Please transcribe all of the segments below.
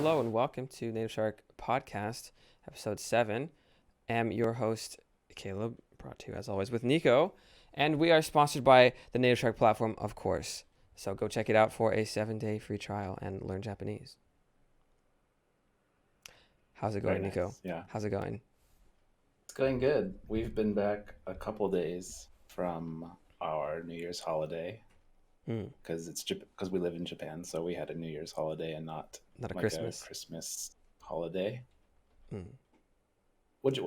Hello and welcome to NativShark Podcast, Episode 7. I'm your host, Caleb, brought to you as always with Nico. And we are sponsored by the NativShark platform, of course. So go check it out for a 7-day free trial and learn Japanese. How's it going, Very Nico? nice. Yeah, How's it going? it's going good. We've been back a couple days from our New Year's holiday Hmm. because we live in Japan, so we had a New Year's holiday and not Not a like a Christmas. Christmas holiday. Hmm.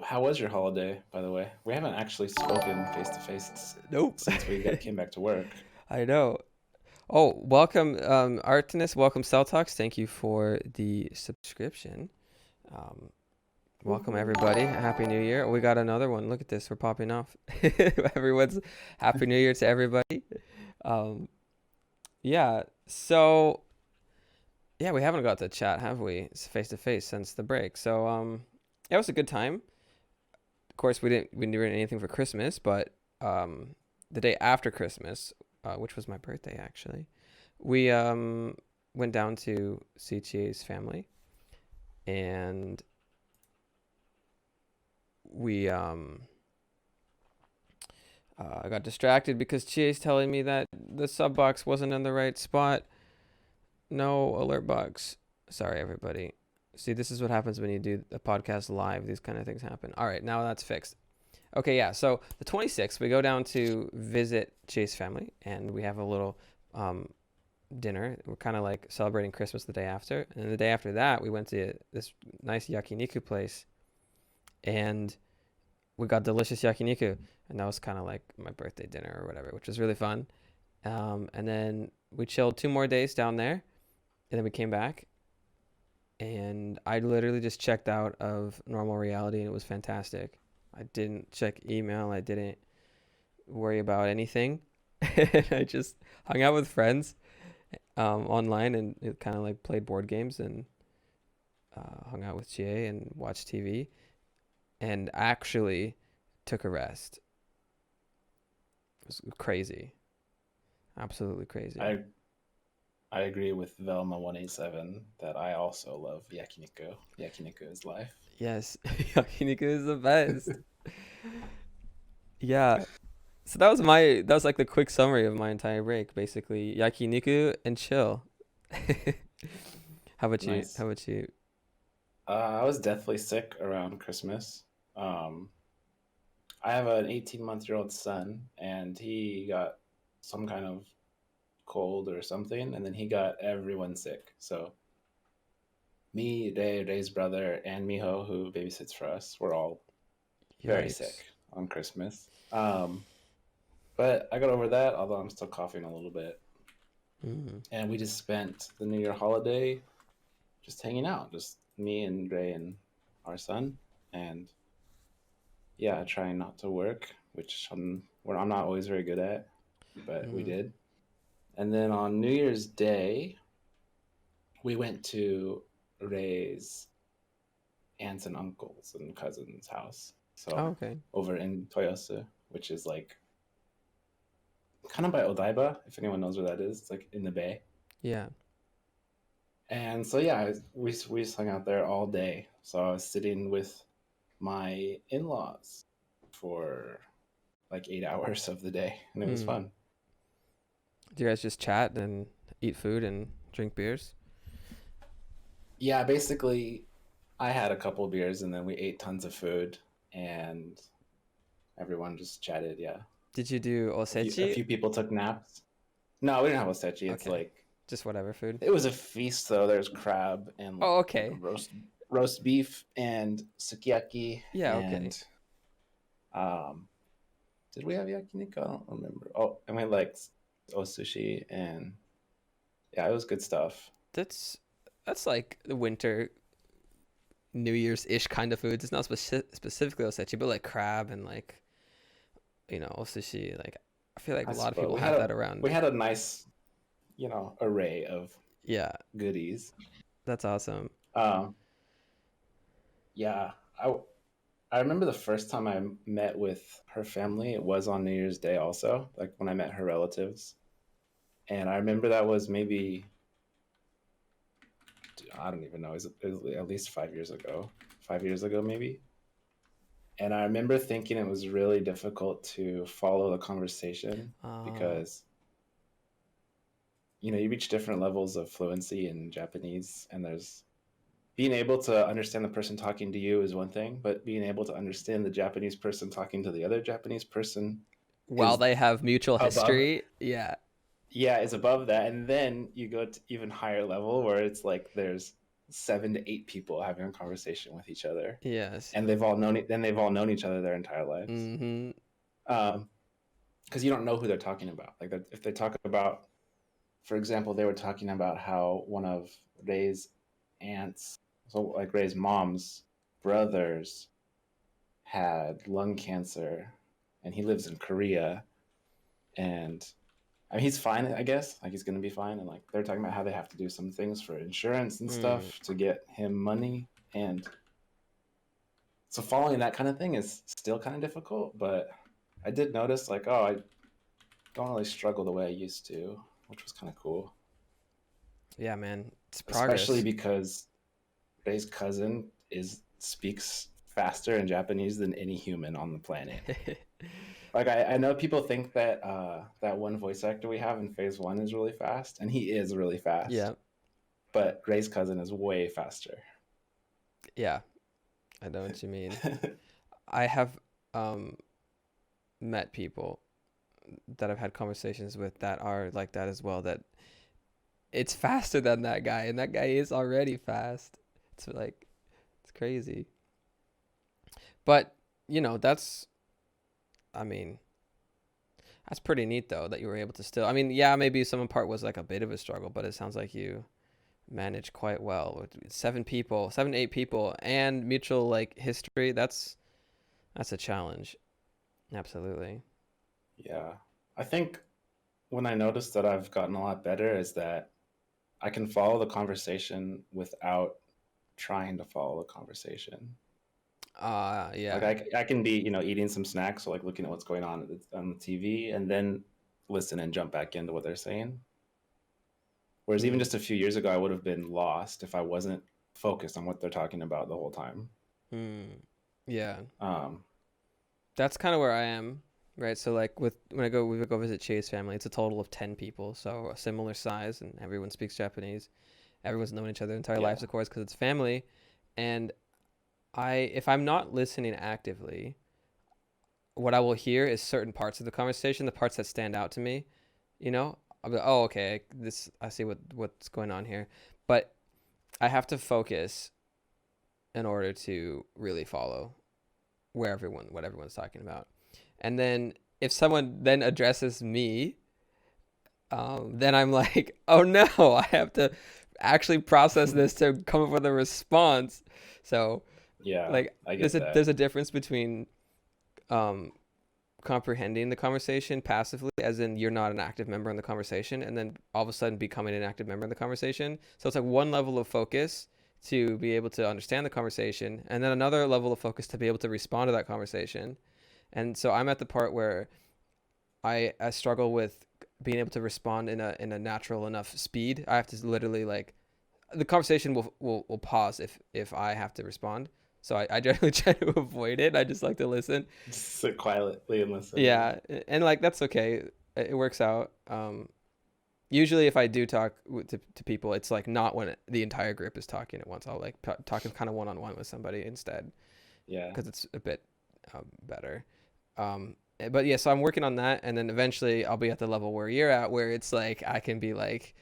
How was your holiday, by the way? We haven't actually spoken face to face Nope. since came back to work. I know. Oh, welcome, Artemis. Welcome, Cell Talks. Thank you for the subscription. Um, Welcome everybody. Happy New Year. We got another one. Look at this. We're popping off. Everyone's Happy New Year to everybody. Um, yeah. So yeah, we haven't got to chat, have we? It's face to face since the break. So it was a good time. Of course, we didn't do anything for Christmas, but the day after Christmas, which was my birthday actually, we went down to see Chie's family, and we I got distracted because Chie's telling me that the sub box wasn't in the right spot. No alert box. Sorry, everybody. See, this is what happens when you do a podcast live. These kind of things happen. All right, now that's fixed. Okay, yeah. So the 26th, we go down to visit Chie's family, and we have a little dinner. We're kind of like celebrating Christmas the day after. And the day after that, we went to this nice yakiniku place, and we got delicious yakiniku, and that was kind of like my birthday dinner or whatever, which was really fun. And then we chilled 2 more days down there, and then we came back, and I literally just checked out of normal reality, and it was fantastic. I didn't check email. I didn't worry about anything. I just hung out with friends online, and it kind of like played board games and hung out with Chie and watched TV, and actually took a rest. It was crazy. Absolutely crazy. I agree with Velma187 that I also love yakiniku. Yakiniku is life. Yes, yakiniku is the best. Yeah. So that was like the quick summary of my entire break, basically. Yakiniku and chill. How about you? Nice. How about you? I was deathly sick around Christmas. Um, I have an 18-month-old son, and he got some kind of cold or something, and then he got everyone sick. So me, Ray's brother, and Miho, who babysits for us, were all very Yikes. sick on Christmas. But I got over that, although I'm still coughing a little bit. Mm. And we just spent the New Year holiday just hanging out, just me and Ray and our son, and yeah, trying not to work, which I'm not always very good at, but we Mm. did. And then on New Year's Day, we went to Ray's aunts and uncles and cousins' house. Oh, So okay. over in Toyosu, which is like kind of by Odaiba, if anyone knows where that is. It's like in the bay. Yeah. And so yeah, we just hung out there all day. So I was sitting with my in-laws for like 8 hours of the day, and it was Mm. fun. Do you guys just chat and eat food and drink beers? Yeah, basically, I had a couple beers, and then we ate tons of food, and everyone just chatted. Yeah, Did you do a osechi? few people took naps. No, we didn't have osechi. It's Okay. like Just whatever food. it was a feast though. There's crab and Oh, okay. roast beef and sukiyaki Yeah, okay. and um did we have yakiniku? I don't remember. Oh, and we had like sushi and yeah, it was good stuff. That's that's like the winter New Year's ish kind of foods. It's not specifically osechi, but like crab and like osushi. Like I feel like I a lot of suppose people have that around. we had a nice, array of Yeah, goodies. that's awesome. Um yeah, I remember the first time I met with her family, it was on New Year's Day also, like when I met her relatives. And I remember that was maybe I don't even know. It was at least 5 years ago. 5 years ago, maybe. And I remember thinking it was really difficult to follow the conversation Uh, because you reach different levels of fluency in Japanese, and there's being able to understand the person talking to you is one thing, but being able to understand the Japanese person talking to the other Japanese person while is they have mutual above. history. Yeah. Yeah, is above that, and then you go to even higher level where it's like there's 7 to 8 people having a conversation with each other, Yes. and they've all known each other their entire lives. Mm-hmm. Um, because you don't know who they're talking about. Like if they talk about, for example, they were talking about how one of Ray's aunts, so like Ray's mom's brothers, had lung cancer, and he lives in Korea, and I mean he's fine, I guess. Like he's gonna be fine, and like they're talking about how they have to do some things for insurance and Mm. stuff to get him money, and so following that kind of thing is still kind of difficult. But I did notice like, oh, I don't really struggle the way I used to, which was kind of cool. Yeah, man. It's Especially progress. because Ray's cousin is speaks faster in Japanese than any human on the planet. Like I know people think that that one voice actor we have in phase one is really fast, and he is really fast. Yeah. But Ray's cousin is way faster. Yeah. I know what you mean. I have um met people that I've had conversations with that are like that as well, that it's faster than that guy, and that guy is already fast. It's like, it's crazy. But, that's, I mean, that's pretty neat though that you were able to still. I mean, yeah, maybe some part was like a bit of a struggle, but it sounds like you managed quite well with 7 people, 7 to 8 people, and mutual like history. That's a challenge. Absolutely. Yeah. I think when I noticed that I've gotten a lot better is that I can follow the conversation without trying to follow the conversation. Like Yeah. I can be, eating some snacks or like looking at what's going on the TV and then listen and jump back into what they're saying. Whereas even Mm. just a few years ago, I would have been lost if I wasn't focused on what they're talking about the whole time. Mm. Yeah. Um, That's kind of where I am, right? So like we go visit Chia's family, it's a total of 10 people, so a similar size, and everyone speaks Japanese. Everyone's known each other their entire yeah, lives, of course, because it's family. And if I'm not listening actively, what I will hear is certain parts of the conversation, the parts that stand out to me. I'll be like, oh, okay, this I see what's going on here, but I have to focus in order to really follow what everyone's talking about. And then if someone then addresses me, then I'm like, oh no, I have to actually process this to come up with a response. So yeah, like I there's get a that. there's a difference between um, comprehending the conversation passively, as in you're not an active member in the conversation, and then all of a sudden becoming an active member in the conversation. So it's like one level of focus to be able to understand the conversation, and then another level of focus to be able to respond to that conversation. And so I'm at the part where I struggle with being able to respond in a natural enough speed. I have to literally like the conversation will pause if I have to respond. So I generally try to avoid it. I just like to listen. Just sit quietly and listen. Yeah. Yeah, and like that's okay. It works out. Usually if I do talk to people, it's like not when the entire group is talking at once. I'll like talk kind of one on one with somebody instead, Yeah. because it's a bit better. But yeah, so I'm working on that, and then eventually I'll be at the level where you're at, where it's like I can be like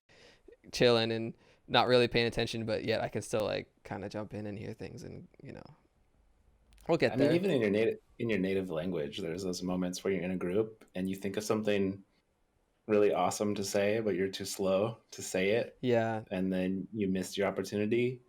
chilling and not really paying attention, but yet I can still like kind of jump in and hear things, and we'll I get mean, there. even in your native language, there's those moments where you're in a group and you think of something really awesome to say, but you're too slow to say it, Yeah, and then you missed your opportunity.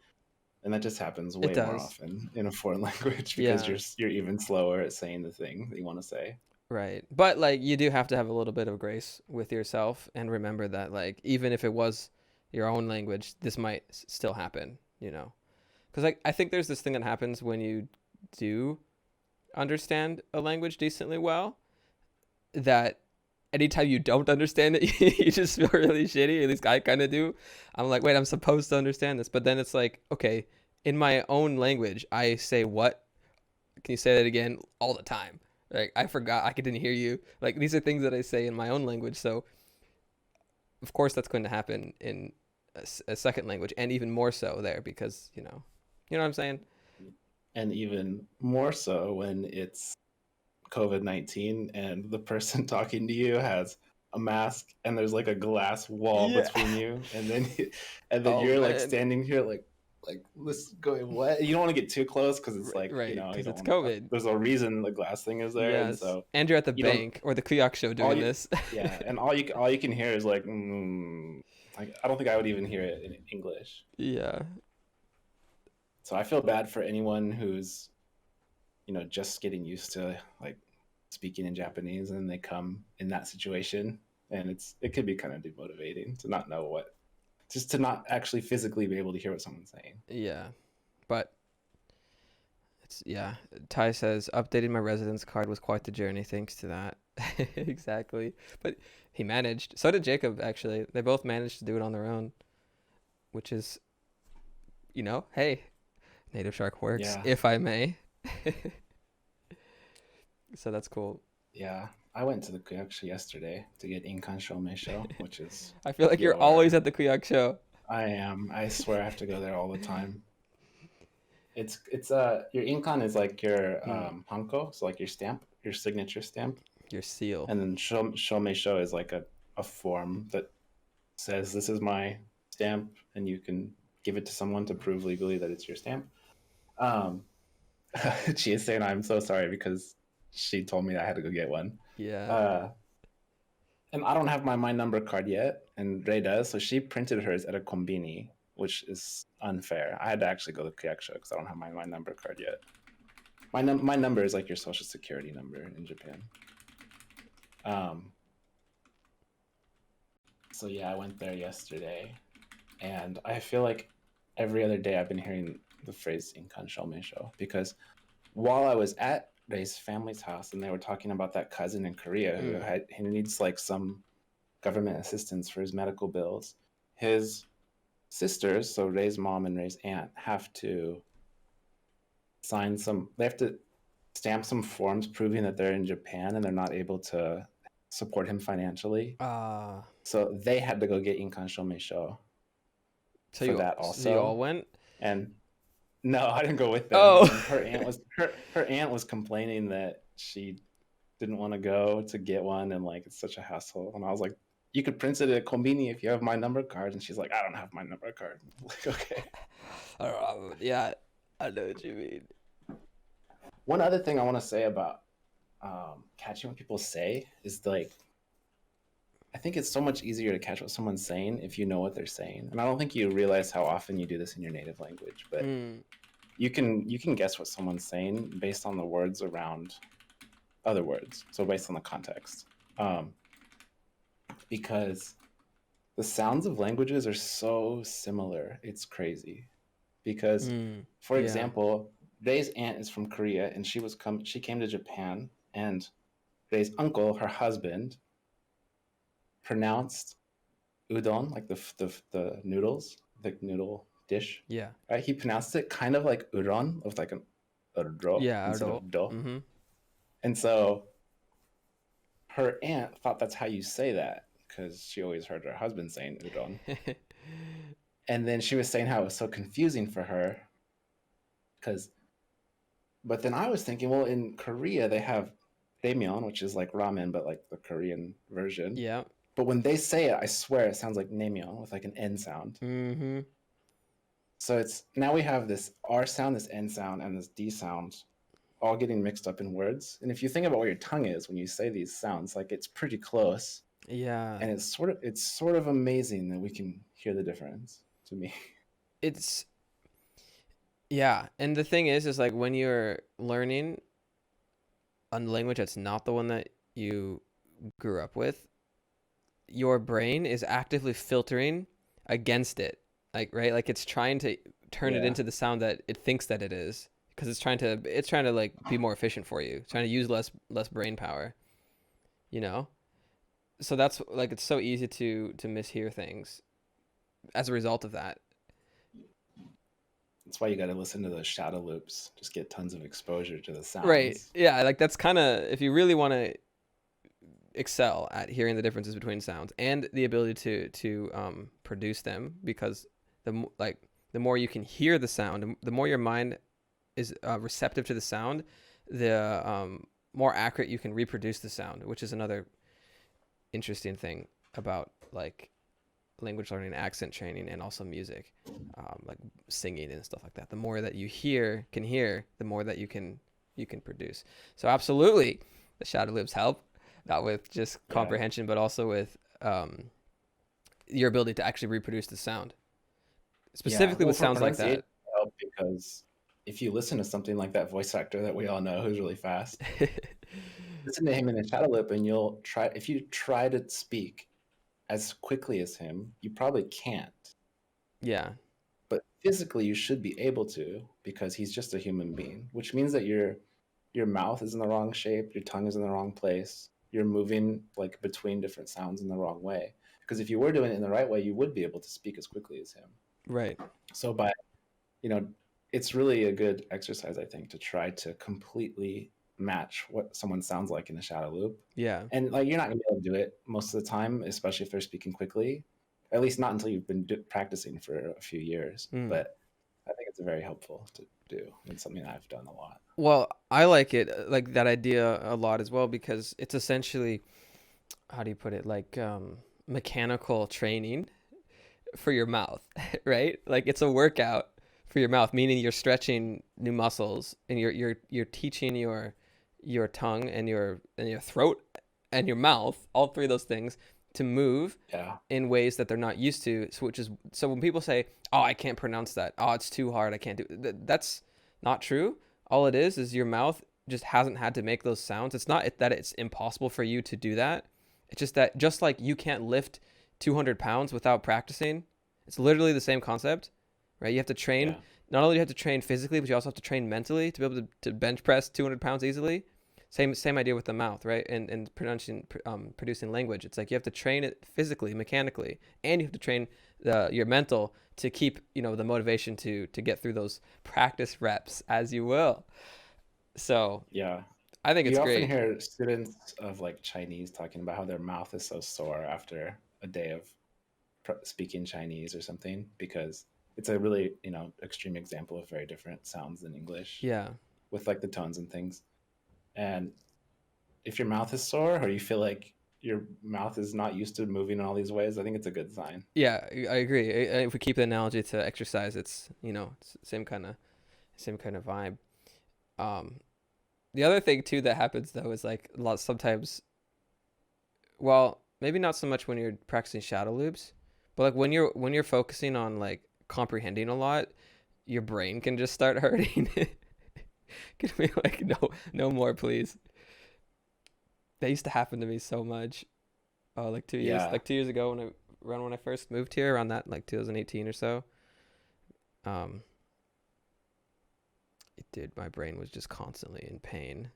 And that just happens it way more does. often in a foreign language because Yeah, you're even slower at saying the thing that you want to say. right. But like you do have to have a little bit of grace with yourself and remember that like even if it was your own language, this might still happen. Because like I think there's this thing that happens when you do understand a language decently well, that anytime you don't understand it, you just feel really shitty. At least I kind of do. I'm like, wait, I'm supposed to understand this, but then it's like, okay, in my own language, I say what? Can you say that again? All the time. Like I forgot, I didn't hear you. Like these are things that I say in my own language, so of course that's going to happen in a second language, and even more so there because you know what I'm saying? And even more so when it's COVID-19 and the person talking to you has a mask and there's like a glass wall Yeah. between you, and then Oh you're like man. standing here like this going what? You don't want to get too close because it's like, Right, you because don't it's want to. COVID. There's a reason the glass thing is there, and Yes. so And you're at the you don't bank or the Kuyak show all doing you this. yeah, and all you can hear is like like I don't think I would even hear it in English. Yeah. So I feel bad for anyone who's just getting used to like speaking in Japanese and they come in that situation, and it could be kind of demotivating to not know just to not actually physically be able to hear what someone's saying. Yeah. But yeah. Ty says updating my residence card was quite the journey thanks to that. Exactly. But he managed. So did Jacob actually. They both managed to do it on their own, which is, hey, NativShark works, Yeah, if I may. So that's cool. yeah. I went to the Kyokusha yesterday to get Inkan Shomeisho, which is I feel like you're always your. at the Kuyak show. I am. I swear I have to go there all the time. It's your Inkan is like your Mm, hanko, so like your stamp, your signature stamp, your seal. and then Shomeisho is like a form that says this is my stamp, and you can give it to someone to prove legally that it's your stamp. Um, she is saying I'm so sorry because she told me I had to go get one. Yeah. Uh, and I don't have my number card yet, and Ray does, so she printed hers at a kombini, which is unfair. I had to actually go to Kyakusha because I don't have my number card yet. My number is like your social security number in Japan. Um, so yeah, I went there yesterday, and I feel like every other day I've been hearing the phrase "inkan shomeisho" because while I was at Ray's family's house and they were talking about that cousin in Korea who needs like some government assistance for his medical bills, his sisters, so Ray's mom and Ray's aunt, have to they have to stamp some forms proving that they're in Japan and they're not able to support him financially. Uh So they had to go get Inkan Shomeisho for that so you all also. went? And no, I didn't go with them. Oh. And her aunt was complaining that she didn't want to go to get one and like it's such a hassle. And I was like, you could print it at Kombini if you have my number card. And she's like, I don't have my number card. I'm like, okay. I don't know. Yeah, I know what you mean. One other thing I want to say about catching what people say is like, I think it's so much easier to catch what someone's saying if you know what they're saying. And I don't think you realize how often you do this in your native language, but you can guess what someone's saying based on the words around other words. So based on the context. Because the sounds of languages are so similar. It's crazy. Because for Yeah. example, Ray's aunt is from Korea and she came to Japan, and Ray's uncle, her husband, pronounced udon, like the noodles, the noodle dish. Yeah. Right? He pronounced it kind of like udon, with like an udro Yeah, instead adult. of do. Mm-hmm. And so her aunt thought that's how you say that because she always heard her husband saying udon. And then she was saying how it was so confusing for her but then I was thinking, well, in Korea they have ramen, which is like ramen but like the Korean version. Yeah. But when they say it, I swear it sounds like naemyeon with like an N sound. Mm-hmm. So it's now we have this R sound, this N sound, and this D sound all getting mixed up in words. And if you think about where your tongue is when you say these sounds, like it's pretty close. Yeah. And it's sort of amazing that we can hear the difference to me. It's yeah, and the thing is like when you're learning a language that's not the one that you grew up with, your brain is actively filtering against it. Like, right? Like it's trying to turn it Yeah. into the sound that it thinks that it is because it's trying to like be more efficient for you. It's trying to use less brain power, you know? So that's like it's so easy to mishear things as a result of that. That's why you got to listen to those shadow loops. Just get tons of exposure to the Right. sounds. Yeah, like that's kind of if you really want to excel at hearing the differences between sounds and the ability to produce them, because like the more you can hear the sound, the more your mind is receptive to the sound, the more accurate you can reproduce the sound, which is another interesting thing about like language learning, accent training, and also music, like singing and stuff like that. The more that you can hear, the more that you can produce. So absolutely, the shadow loops help, not with just Yeah. comprehension, but also with your ability to actually reproduce the sound, Yeah. specifically Well, with for sounds like pronunciation, that. it helps because if you listen to something like that voice actor that we all know who's really fast, listen to him in a shadow lip and you'll try, if you try to speak as quickly as him, you probably can't. Yeah, But physically you should be able to because he's just a human being, which means that your mouth is in the wrong shape, your tongue is in the wrong place, you're moving like between different sounds in the wrong way. Because if you were doing it in the right way, you would be able to speak as quickly as him. right. So by, you know, it's really a good exercise, I think, to try to completely match what someone sounds like in a shadow loop. Yeah. And like you're not gonna be able to do it most of the time, especially if they're speaking quickly. At least not until you've been practicing for a few years. Mm. But I think it's very helpful to do. It's something I've done a lot. Well, I like it, like that idea a lot as well, because it's essentially, how do you put it, like mechanical training for your mouth, right? Like it's a workout for your mouth, meaning you're stretching new muscles and you're teaching your tongue and your throat and your mouth, all three of those things, to move Yeah. in ways that they're not used to. So which is so when people say, "Oh, I can't pronounce that. Oh, it's too hard. I can't do it." That's not true. All it is your mouth just hasn't had to make those sounds. It's not that it's impossible for you to do that. It's just that just like you can't lift 200 pounds without practicing, it's literally the same concept, right? You have to train. Yeah. Not only do you have to train physically, but you also have to train mentally to be able to bench press 200 pounds easily. Same idea with the mouth, right? And producing language. It's like you have to train it physically, mechanically, and you have to train your mental to keep the motivation to get through those practice reps, as you will. So Yeah. I think it's You often great. hear students of like Chinese talking about how their mouth is so sore after a day of speaking Chinese or something because it's a really, extreme example of very different sounds than English Yeah, with like the tones and things. And if your mouth is sore or you feel like your mouth is not used to moving in all these ways, I think it's a good sign. yeah, I agree. If we keep the analogy to exercise, it's same kind of vibe. Um, the other thing too that happens though is like a lot sometimes. Well, maybe not so much when you're practicing shadow loops, but like when you're focusing on like comprehending a lot, your brain can just start hurting. Can be like, no more, please. That used to happen to me so much. Like 2 years, Yeah. like 2 years ago when I first moved here, around that like 2018 or so. Um, my brain was just constantly in pain.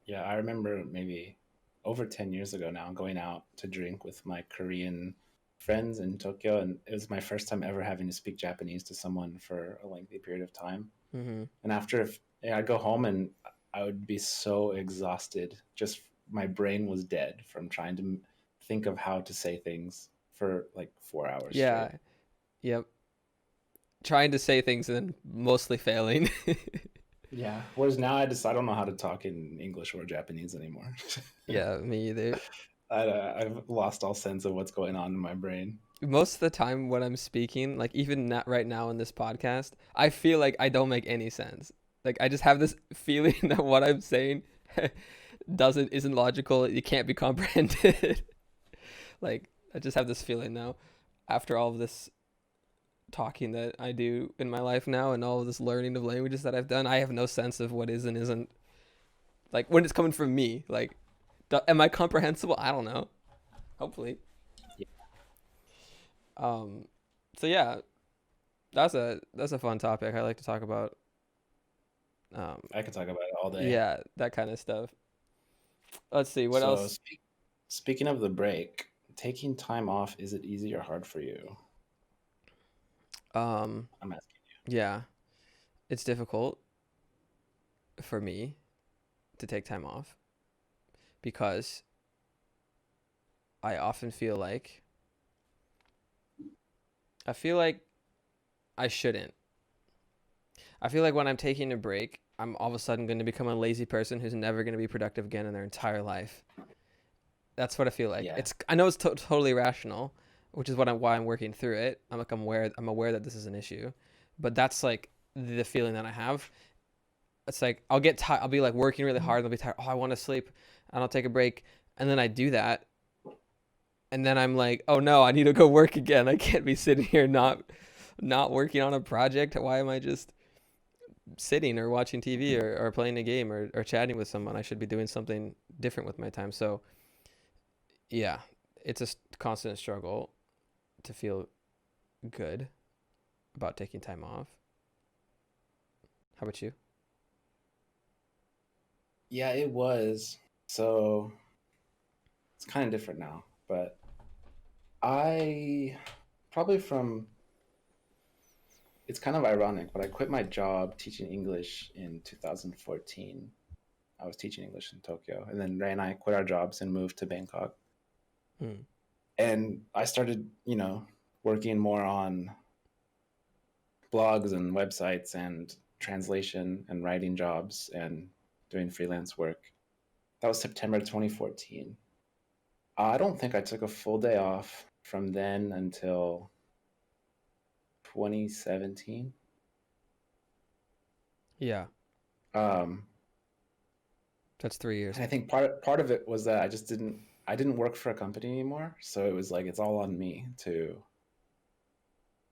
Yeah. I remember maybe over 10 years ago now going out to drink with my Korean friends in Tokyo. And it was my first time ever having to speak Japanese to someone for a lengthy period of time. Mm-hmm. And after, yeah, I'd go home and I would be so exhausted. Just my brain was dead from trying to think of how to say things for like 4 hours straight. Yeah. Yep. Trying to say things and then mostly failing. Yeah. Whereas now I don't know how to talk in English or Japanese anymore. Yeah, me either. I've lost all sense of what's going on in my brain. Most of the time when I'm speaking, like even not right now in this podcast, I feel like I don't make any sense. Like I just have this feeling that what I'm saying isn't logical. It can't be comprehended. Like I just have this feeling now, after all of this talking that I do in my life now and all of this learning of languages that I've done, I have no sense of what is and isn't. Like when it's coming from me, like, am I comprehensible? I don't know. Hopefully. Yeah. Um. So yeah, that's a fun topic. I like to talk about. Um. I could talk about it all day. Yeah, that kind of stuff. Let's see what So else. Speaking of the break, taking time off, is it easy or hard for you? Um, I'm asking. yeah, it's difficult for me to take time off because I often I feel like I shouldn't. I feel like when I'm taking a break, I'm all of a sudden going to become a lazy person who's never going to be productive again in their entire life. That's what I feel like. Yeah. It's I know it's totally rational, which is why I'm working through it. I'm aware that this is an issue, but that's like the feeling that I have. It's like I'll get tired. I'll be like working really hard. And I'll be tired. Oh, I want to sleep, and I'll take a break, and then I do that, and then I'm like, oh no, I need to go work again. I can't be sitting here not working on a project. Why am I just sitting or watching TV or playing a game or chatting with someone? I should be doing something different with my time. So yeah, it's a constant struggle to feel good about taking time off. How about you? Yeah, it was. So it's kind of different now, but I probably from it's kind of ironic, but I quit my job teaching English in 2014. I was teaching English in Tokyo, and then Ray and I quit our jobs and moved to Bangkok. Hmm. And I started, working more on blogs and websites and translation and writing jobs and doing freelance work. That was September 2014. I don't think I took a full day off from then until 2017. Yeah, Um, that's 3 years. and I think part of it was that I didn't work for a company anymore, so it was like it's all on me to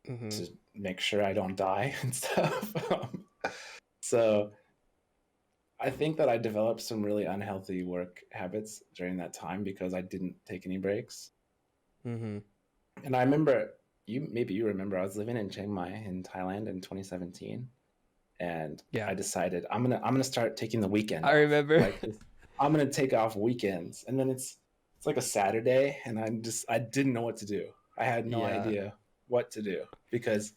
Mm-hmm. to make sure I don't die and stuff. So I think that I developed some really unhealthy work habits during that time because I didn't take any breaks. Mm-hmm. And I remember maybe you remember I was living in Chiang Mai in Thailand in 2017, and Yeah, I decided I'm gonna start taking the weekend I off. remember. Like I'm gonna take off weekends, and then it's like a Saturday, and I didn't know what to do. I had no Yeah, idea what to do because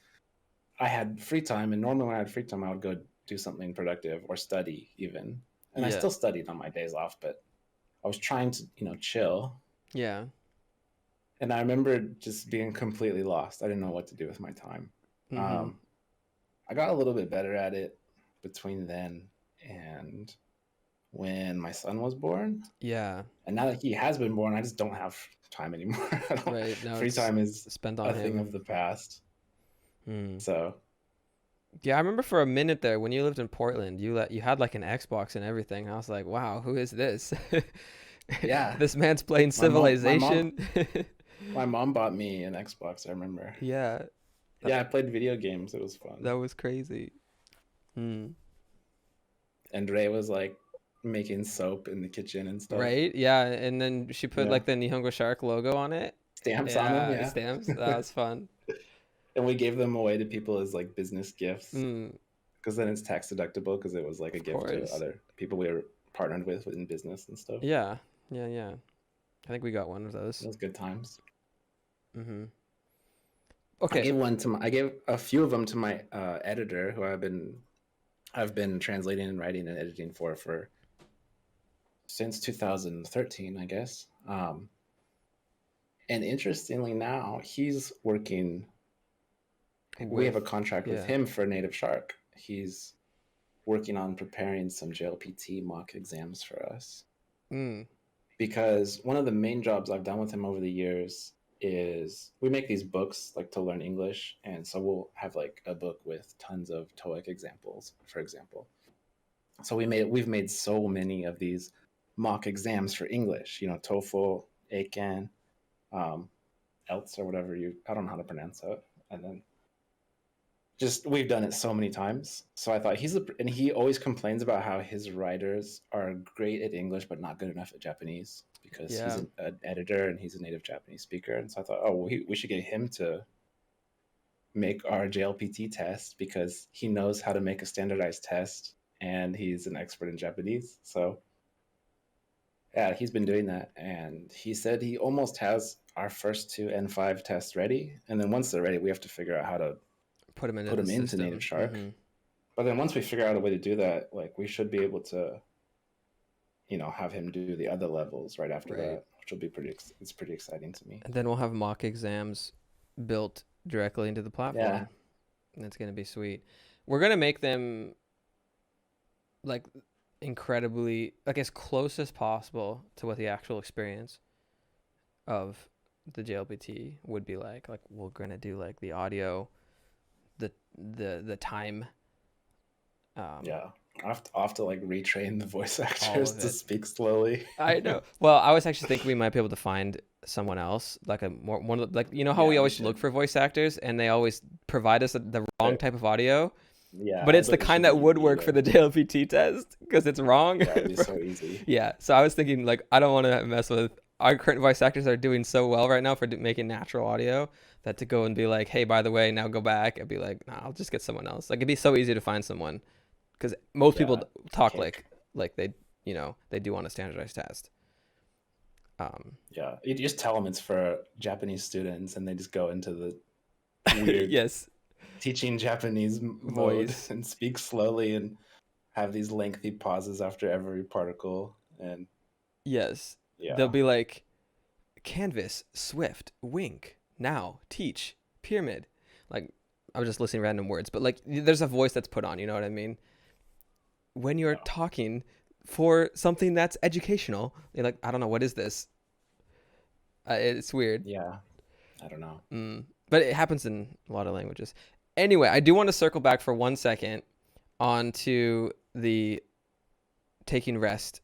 I had free time, and normally when I had free time, I would go do something productive or study even. And I yeah, still studied on my days off, but I was trying to chill. yeah. And I remember just being completely lost. I didn't know what to do with my time. Mm-hmm. Um, I got a little bit better at it between then and when my son was born. Yeah, And now that he has been born, I just don't have time anymore. right. Now Free it's time is spent on a thing him. of the past. Hmm. So Yeah, I remember for a minute there when you lived in Portland, you had like an Xbox and everything. I was like, wow, who is this? yeah, This man's playing my mom, my mom, Civilization. my mom bought me an Xbox. I remember. Yeah, that, Yeah, I played video games. It was fun. that was crazy. Hmm. And Ray was like making soap in the kitchen and stuff. Right? Yeah, and then she put Yeah, like the Nihongo Shark logo on it. stamps on them. Yeah, Yeah, stamps. That was fun. and we gave them away to people as like business gifts Mm, because then it's tax deductible because it was like a of gift to course. other people we were partnered with in business and stuff. Yeah, yeah, yeah. I think we got one of It those. was good times. Mm-hmm. I Okay. gave one to I gave a few of them to my editor, who I've been translating and writing and editing for since 2013, I guess. And interestingly, now he's working. We have a With contract with yeah. him for NativShark. He's working on preparing some JLPT mock exams for us. Mm. Because one of the main jobs I've done with him over the years is we make these books like to learn English, and so we'll have like a book with tons of TOEIC examples, for example. So we've made so many of these mock exams for English, TOEFL, ACAN, um, ELTS or whatever I don't know how to pronounce it, and then just we've done it so many times. So I thought and he always complains about how his writers are great at English but not good enough at Japanese because he's Yeah. an editor and he's a native Japanese speaker. And so I thought, oh, we should get him to make our JLPT test because he knows how to make a standardized test and he's an expert in Japanese. So Yeah, he's been doing that, and he said he almost has our first two N5 tests ready, and then once they're ready, we have to figure out how to Put them into put the them into system. NativShark. But then once we figure out a way to do that, like we should be able to, have him do the other levels right after Right. that, which will be it's pretty exciting to me. And then we'll have mock exams built directly into the Yeah, platform. And it's going to be sweet. We're going to make them like incredibly, like as close as possible to what the actual experience of the JLPT would be like. Like we're going to do like the audio, the time, yeah. I have to like retrain the voice all actors of to it. speak slowly. I know. Well, I was actually thinking we might be able to find someone else, like a more one of the, like how we Yeah, we always look should. for voice actors and they always provide us the wrong But type of audio, but yeah, it's the it kind should be that would easy work for the to. JLPT test because it's wrong. Yeah, it'd be so easy. Yeah, so I was thinking like I don't want to mess with our current voice actors are doing so well right now for making natural audio that to go and be like, hey, by the way, now go back. I'd be like, nah, I'll just get someone else. Like it'd be so easy to find someone because most people Yeah, talk cake. like they they do want a standardized test. Um, Yeah, you just tell them it's for Japanese students, and they just go into the weird yes, teaching Japanese mode voice. and speak slowly and have these lengthy pauses after every particle. And Yes, they'll yeah, be like canvas, swift, wink, now, teach, pyramid. Like I was just listing random words, but like there's a voice that's put on. You know what I mean? When you're yeah, talking for something that's educational, you're like, I don't know, what is this? It's weird. yeah. I don't know. But it happens in a lot of languages. Anyway, I do want to circle back for 1 second onto the taking rest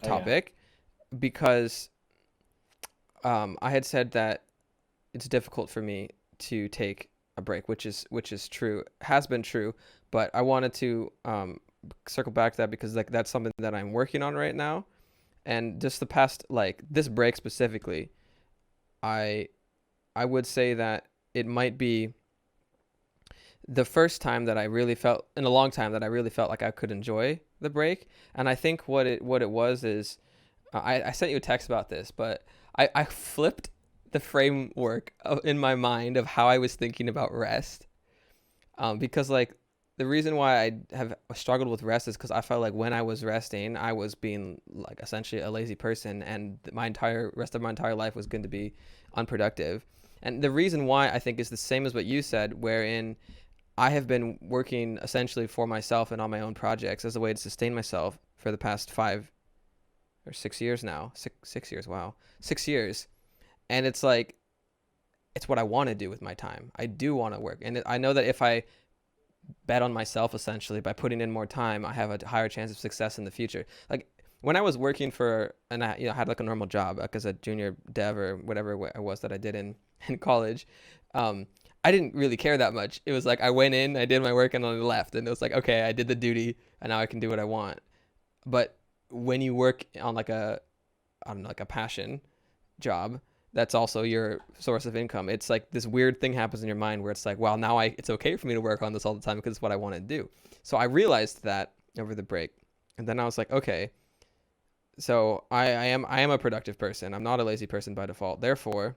Oh yeah, topic because I had said that it's difficult for me to take a break, which is true, has been true. But I wanted to circle back to that because like that's something that I'm working on right now, and just the past like this break specifically, I I would say that it might be the first time that I really felt in a long time that I really felt like I could enjoy the break. And I think what it was is I sent you a text about this, but I flipped the framework in my mind of how I was thinking about rest. Because like the reason why I have struggled with rest is because I felt like when I was resting, I was being like essentially a lazy person, and my entire rest of my entire life was going to be unproductive. And the reason why I think is the same as what you said, wherein I have been working essentially for myself and on my own projects as a way to sustain myself for the past 5 or 6 years now. 6 years, wow, 6 years, and it's like it's what I want to do with my time. I do want to work, and I know that if I bet on myself essentially by putting in more time, I have a higher chance of success in the future. Like when I was working for, and I had like a normal job like as a junior dev or whatever it was that I did in college. Um, I didn't really care that much. It was like I went in, I did my work, and then I left, and it was like okay, I did the duty, and now I can do what I want. But when you work on like a I don't know like a passion job that's also your source of income, it's like this weird thing happens in your mind where it's like, well, now it's okay for me to work on this all the time because it's what I want to do. So I realized that over the break, and then I was like, okay, so I am a productive person. I'm not a lazy person by default. Therefore,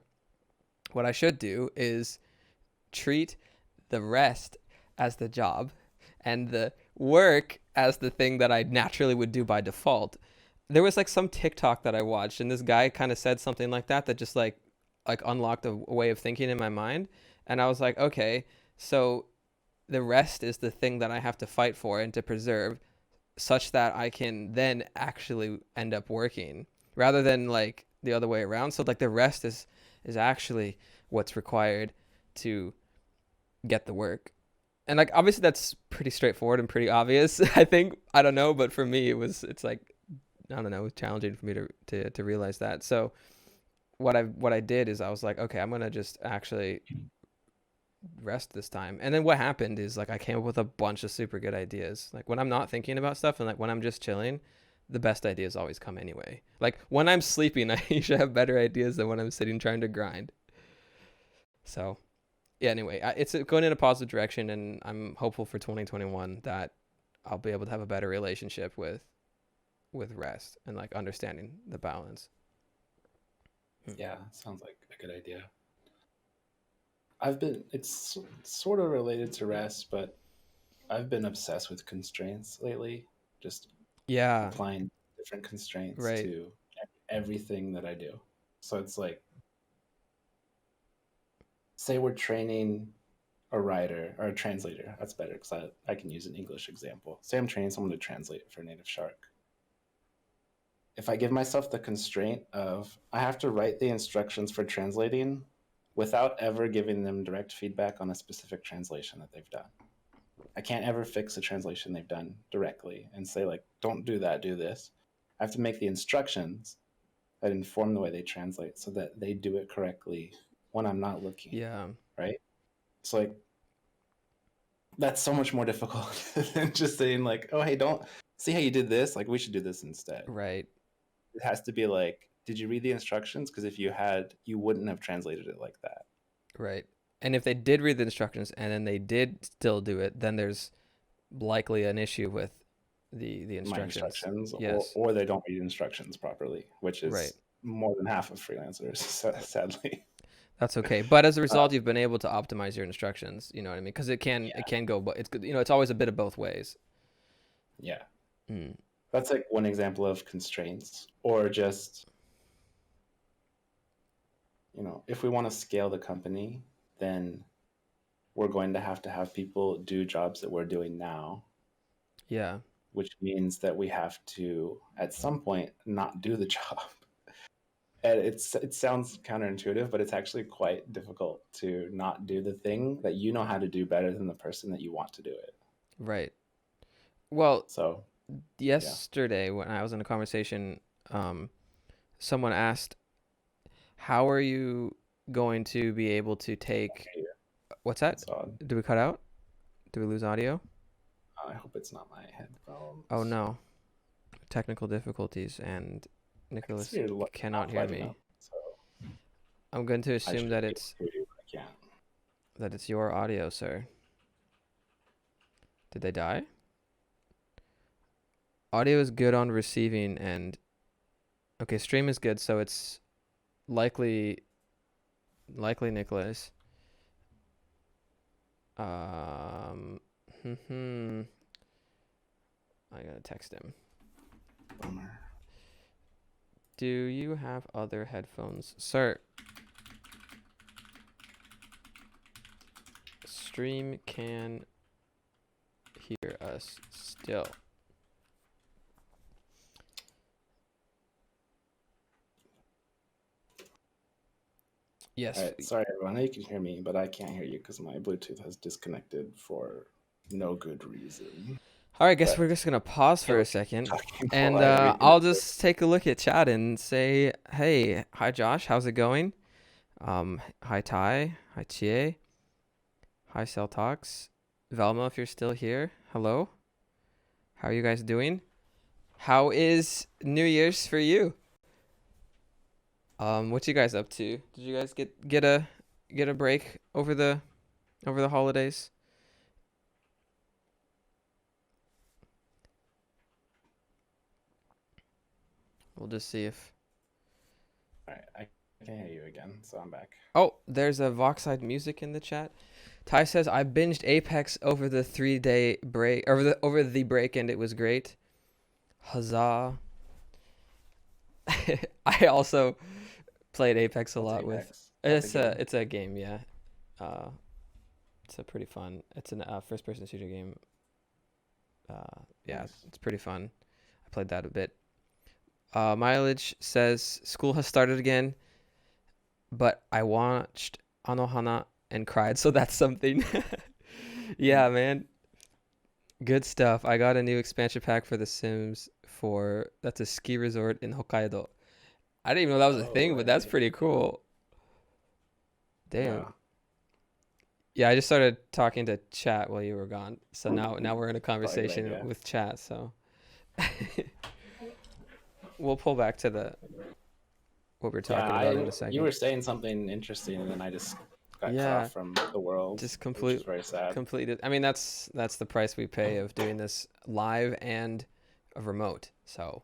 what I should do is treat the rest as the job and the work as the thing that I naturally would do by default. There was like some TikTok that I watched, and this guy kind of said something like that that just like unlocked a way of thinking in my mind, and I was like, okay, so the rest is the thing that I have to fight for and to preserve, such that I can then actually end up working rather than like the other way around. So like the rest is actually what's required to get the work. And like obviously that's pretty straightforward and pretty obvious. I think I don't know, but for me it's like I don't know, it was challenging for me to realize that. So what I did is I was like, okay, I'm gonna just actually rest this time. And then what happened is like I came up with a bunch of super good ideas. Like when I'm not thinking about stuff and like when I'm just chilling, the best ideas always come anyway. Like when I'm sleeping, I usually have better ideas than when I'm sitting trying to grind. So yeah, anyway, it's going in a positive direction, and I'm hopeful for 2021 that I'll be able to have a better relationship with with rest and like understanding the balance. Yeah, sounds like a good idea. It's sort of related to rest, but I've been obsessed with constraints lately, just Yeah, applying different constraints right. to everything that I do. So it's like, say we're training a writer or a translator. That's better because I can use an English example. Say I'm training someone to translate for NativShark. If I give myself the constraint of I have to write the instructions for translating without ever giving them direct feedback on a specific translation that they've done. I can't ever fix a translation they've done directly and say, like, don't do that, do this. I have to make the instructions that inform the way they translate so that they do it correctly when I'm not looking, Yeah, right? So, like, that's so much more difficult than just saying, like, oh, hey, don't see how you did this. Like, we should do this instead. right, It has to be like, did you read the instructions? Because if you had, you wouldn't have translated it like that. right. And if they did read the instructions and then they did still do it, then there's likely an issue with the My instructions. instructions, Yes. or they don't read instructions properly, which Right. is more than half of freelancers, sadly. That's okay. But as a Uh, result, you've been able to optimize your instructions. You know what I mean? Because it yeah, can go, but it's good. You know, it's always a bit of both ways. yeah. Mm. That's like one example of constraints, or just, if we want to scale the company, then we're going to have people do jobs that we're doing now, Yeah. which means that we have to, at some point, not do the job. And it sounds counterintuitive, but it's actually quite difficult to not do the thing that you know how to do better than the person that you want to do it. Right. Well, So, yeah. yesterday when I was in a conversation, um, someone asked, "How are you going to be able to take?" What's that? That's odd. Do we cut out? Do we lose audio? I hope it's not my Oh headphones. no, technical difficulties, and I can see Nicholas your cannot mouth hear lighting me. up, so I'm going to I assume should be able to hear you, but I can't. that it's your audio, sir. Did they die? Audio is good on receiving, and okay, stream is good, so it's likely Nicholas. Um, I gotta text him. Bummer. Do you have other headphones, sir? Stream can hear us still. All Yes. right, sorry everyone. I know you can hear me, but I can't hear you because my Bluetooth has disconnected for no good reason. All right, guess But we're just gonna pause I feel for a like second, talking and while I I'll reconnect. just take a look at chat and say, "Hey, hi Josh, how's it going? Hi Ty, hi Chie, hi Cell Talks, Velma, if you're still here, hello. How are you guys doing? How is New Year's for you? What you guys up to? Did you guys get a break over the holidays? We'll just see if. All right, I can hear you again, so I'm back. Oh, there's a Voxide music in the chat. Ty says I binged Apex over the 3-day break over the break and it was great. Huzzah! I also played Apex a What's lot with. Apex? That's a game. It's a game, yeah. Uh, it's a pretty fun. It's an first person shooter game. Yeah, Nice. it's pretty fun. I played that a bit. Mileage says school has started again, but I watched Anohana and cried, so that's something. Yeah, man. Good stuff. I got a new expansion pack for The Sims 4. That's a ski resort in Hokkaido. I didn't even know that was a Oh, thing, but that's right. pretty cool. Damn. Yeah. Yeah, I just started talking to chat while you were gone. So now we're in a Probably a good conversation idea. with chat, so we'll pull back to the what we were Yeah, talking about in a you second. were saying something interesting, and then I just got cut Yeah, off from the world, just which is very sad. completed. I mean, that's the price we pay of doing this live and a remote. So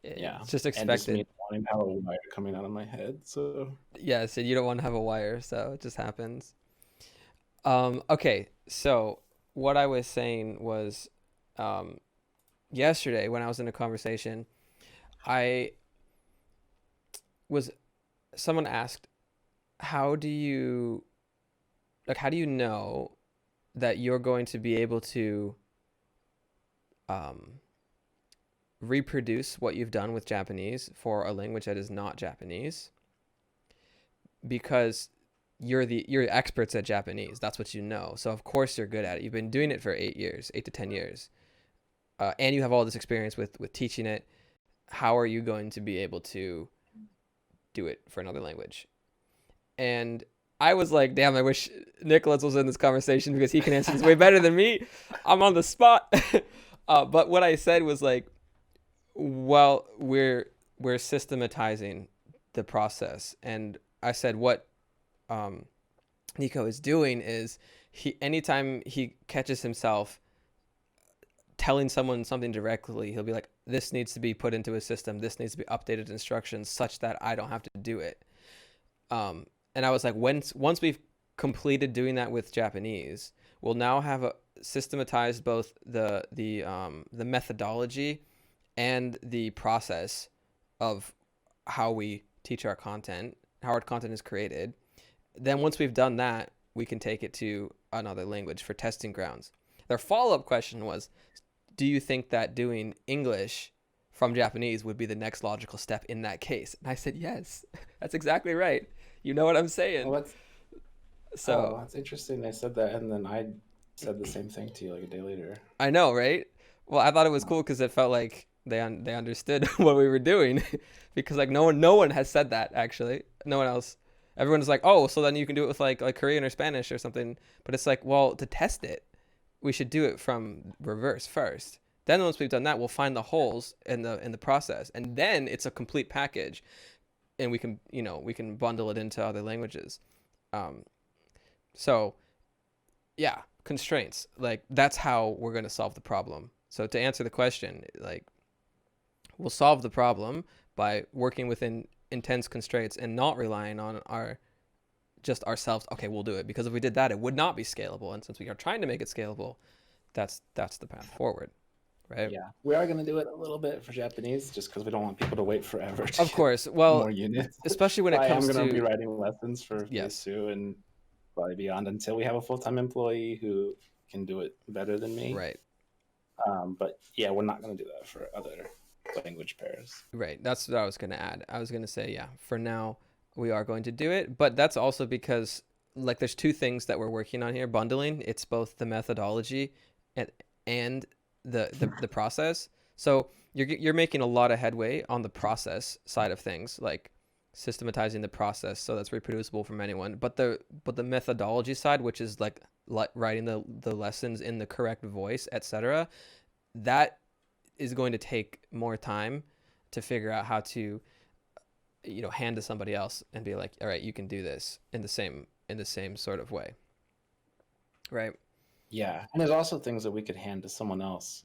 Yeah, It's just and just me expected. wanting to have a wire coming out of my head. So Yes, and you don't want to have a wire, so it just happens. Okay, so what I was saying was, um, yesterday when I was in a conversation, I was someone asked, how do you how do you know that you're going to be able to um, reproduce what you've done with Japanese for a language that is not Japanese? Because you're experts at Japanese. That's what you know. So of course you're good at it. You've been doing it for 8 years, 8 to 10 years, and you have all this experience with teaching it. How are you going to be able to do it for another language? And I was like, damn, I wish Nicholas was in this conversation because he can answer this way better than me. I'm on the spot. But what I said was like, well, we're systematizing the process, and I said what um, Nico is doing is he anytime he catches himself telling someone something directly, he'll be like, "This needs to be put into a system. This needs to be updated instructions such that I don't have to do it." And I was like, once we've completed doing that with Japanese, we'll now have systematized both the methodology and the process of how we teach our content, how our content is created. Then once we've done that, we can take it to another language for testing grounds. Their follow-up question was, do you think that doing English from Japanese would be the next logical step in that case? And I said, yes, that's exactly right. You know what I'm oh, saying? that's So that's interesting. They said that, and then I said the same thing to you like a day later. I know, right? Well, I thought it was Oh, cool because it felt like they understood what we were doing, because like no one has said that actually. No one else. Everyone's like, oh, so then you can do it with like Korean or Spanish or something. But it's like, well, to test it, we should do it from reverse first. Then once we've done that, we'll find the holes in the process, and then it's a complete package, and we can bundle it into other languages. Um, so yeah, constraints. Like that's how we're going to solve the problem. So to answer the question, like we'll solve the problem by working within intense constraints and not relying on our just ourselves. Okay, we'll do it, because if we did that, it would not be scalable. And since we are trying to make it scalable, that's the path forward, right? yeah, we are gonna do it a little bit for Japanese, just because we don't want people to wait forever to Of get course. Well, more units. especially when So it I am comes gonna be to writing lessons for phase yes, two and probably beyond until we have a full time employee who can do it better than me. right. But yeah, we're not gonna do that for other language pairs. Right. That's what I was going to add. I was going to say, yeah, for now, we are going to do it. But that's also because, like, there's two things that we're working on here bundling. It's both the methodology and the process. So you're making a lot of headway on the process side of things, like systematizing the process so that's reproducible from anyone. But the methodology side, which is like writing the lessons in the correct voice, etc., that is going to take more time to figure out how to hand to somebody else and be like, all right, you can do this in the same sort of way, right? Yeah, and there's also things that we could hand to someone else,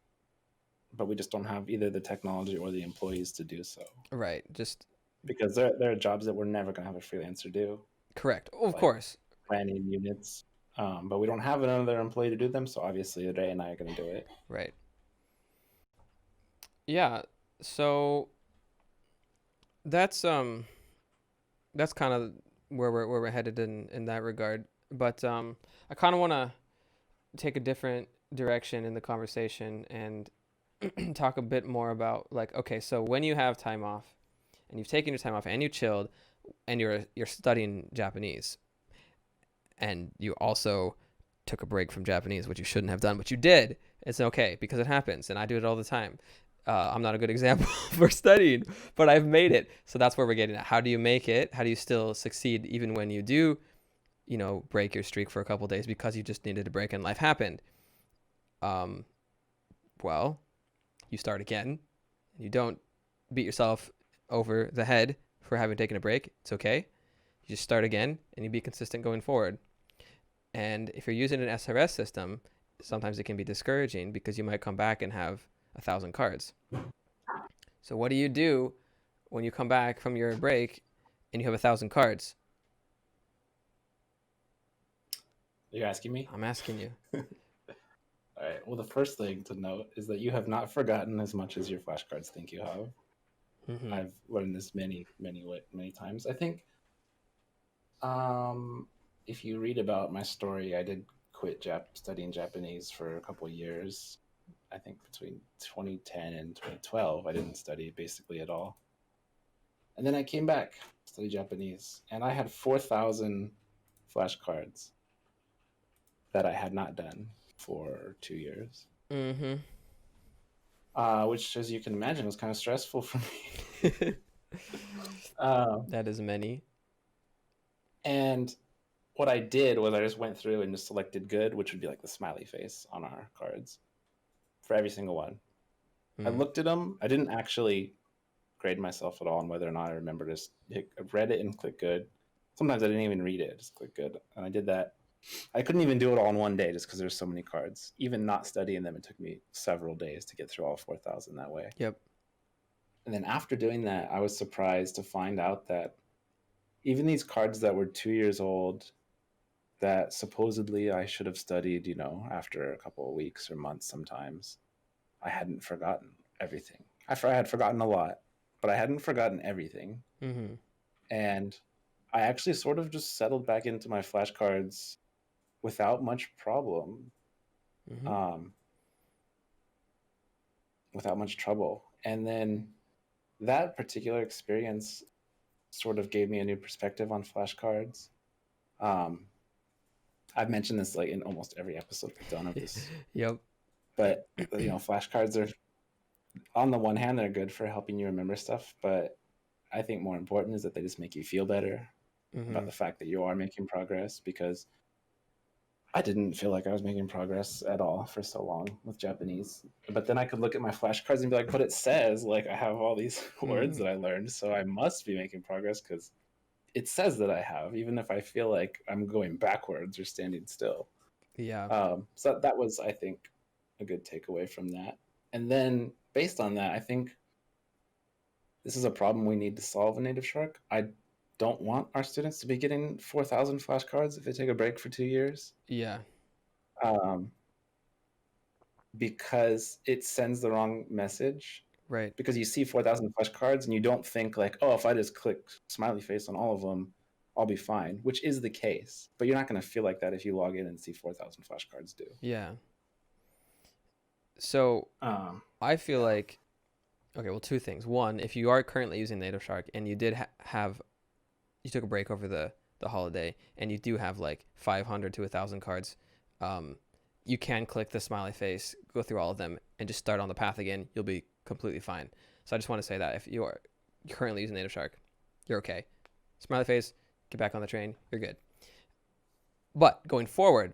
but we just don't have either the technology or the employees to do so. Right, just Because there are jobs that we're never gonna have a freelancer do, correct. Oh, of like course. planning units. But we don't have another employee to do them, so obviously Ray and I are gonna do it. Right. Yeah, so that's kind of where we're headed in that regard, but I kind of want to take a different direction in the conversation and talk a bit more about, like, okay, so when you have time off and you've taken your time off and you chilled and you're studying Japanese, and you also took a break from Japanese, which you shouldn't have done, but you did. It's okay because it happens, and I do it all the time. I'm not a good example for studying, but I've made it. So that's where we're getting at. How do you make it? How do you still succeed even when you do, break your streak for a couple of days because you just needed a break and life happened? Um, well, you start again. You don't beat yourself over the head for having taken a break. It's okay. You just start again and you be consistent going forward. And if you're using an SRS system, sometimes it can be discouraging because you might come back and have 1,000 cards. So what do you do when you come back from your break and you have 1,000 cards? You're asking me? I'm asking you. All right. Well, the first thing to note is that you have not forgotten as much as your flashcards think you have. Mm-hmm. I've learned this many times. I think if you read about my story, I did quit studying Japanese for a couple of years. I think between 2010 and 2012, I didn't study basically at all. And then I came back, studied Japanese, and I had 4,000 flashcards that I had not done for 2 years. Mm-hmm. Which, as you can imagine, was kind of stressful for me. That is many. And what I did was I just went through and just selected good, which would be like the smiley face on our cards for every single one. I looked at them. I didn't actually grade myself at all on whether or not I remember. Just read it and click good. Sometimes I didn't even read it, just click good. And I did that. I couldn't even do it all in one day just because there's so many cards. Even not studying them, it took me several days to get through all 4,000 that way. Yep. And then after doing that, I was surprised to find out that even these cards that were 2 years old, that supposedly I should have studied, after a couple of weeks or months sometimes, I hadn't forgotten everything. I had forgotten a lot, but I hadn't forgotten everything. Mm-hmm. And I actually sort of just settled back into my flashcards without much problem, Mm-hmm. without much trouble. And then that particular experience sort of gave me a new perspective on flashcards. I've mentioned this like in almost every episode we've done of this. Yep. But flashcards are, on the one hand, they're good for helping you remember stuff, but I think more important is that they just make you feel better about the fact that you are making progress, because I didn't feel like I was making progress at all for so long with Japanese. But then I could look at my flashcards and be like, but it says like I have all these words that I learned, so I must be making progress because it says that I have, even if I feel like I'm going backwards or standing still. Yeah. So that was, I think, a good takeaway from that. And then based on that, I think this is a problem we need to solve in NativShark. I don't want our students to be getting 4,000 flashcards if they take a break for 2 years. Yeah. Because it sends the wrong message. Right. Because you see 4,000 flashcards and you don't think like, oh, if I just click smiley face on all of them, I'll be fine, which is the case. But you're not going to feel like that if you log in and see 4,000 flashcards do. Yeah. So I feel like, okay, well, two things. One, if you are currently using NativShark and you did you took a break over the holiday and you do have like 500 to 1,000 cards, you can click the smiley face, go through all of them, and just start on the path again. You'll be completely fine. So I just want to say that if you are currently using NativShark, you're okay. Smiley face, get back on the train, you're good. But going forward,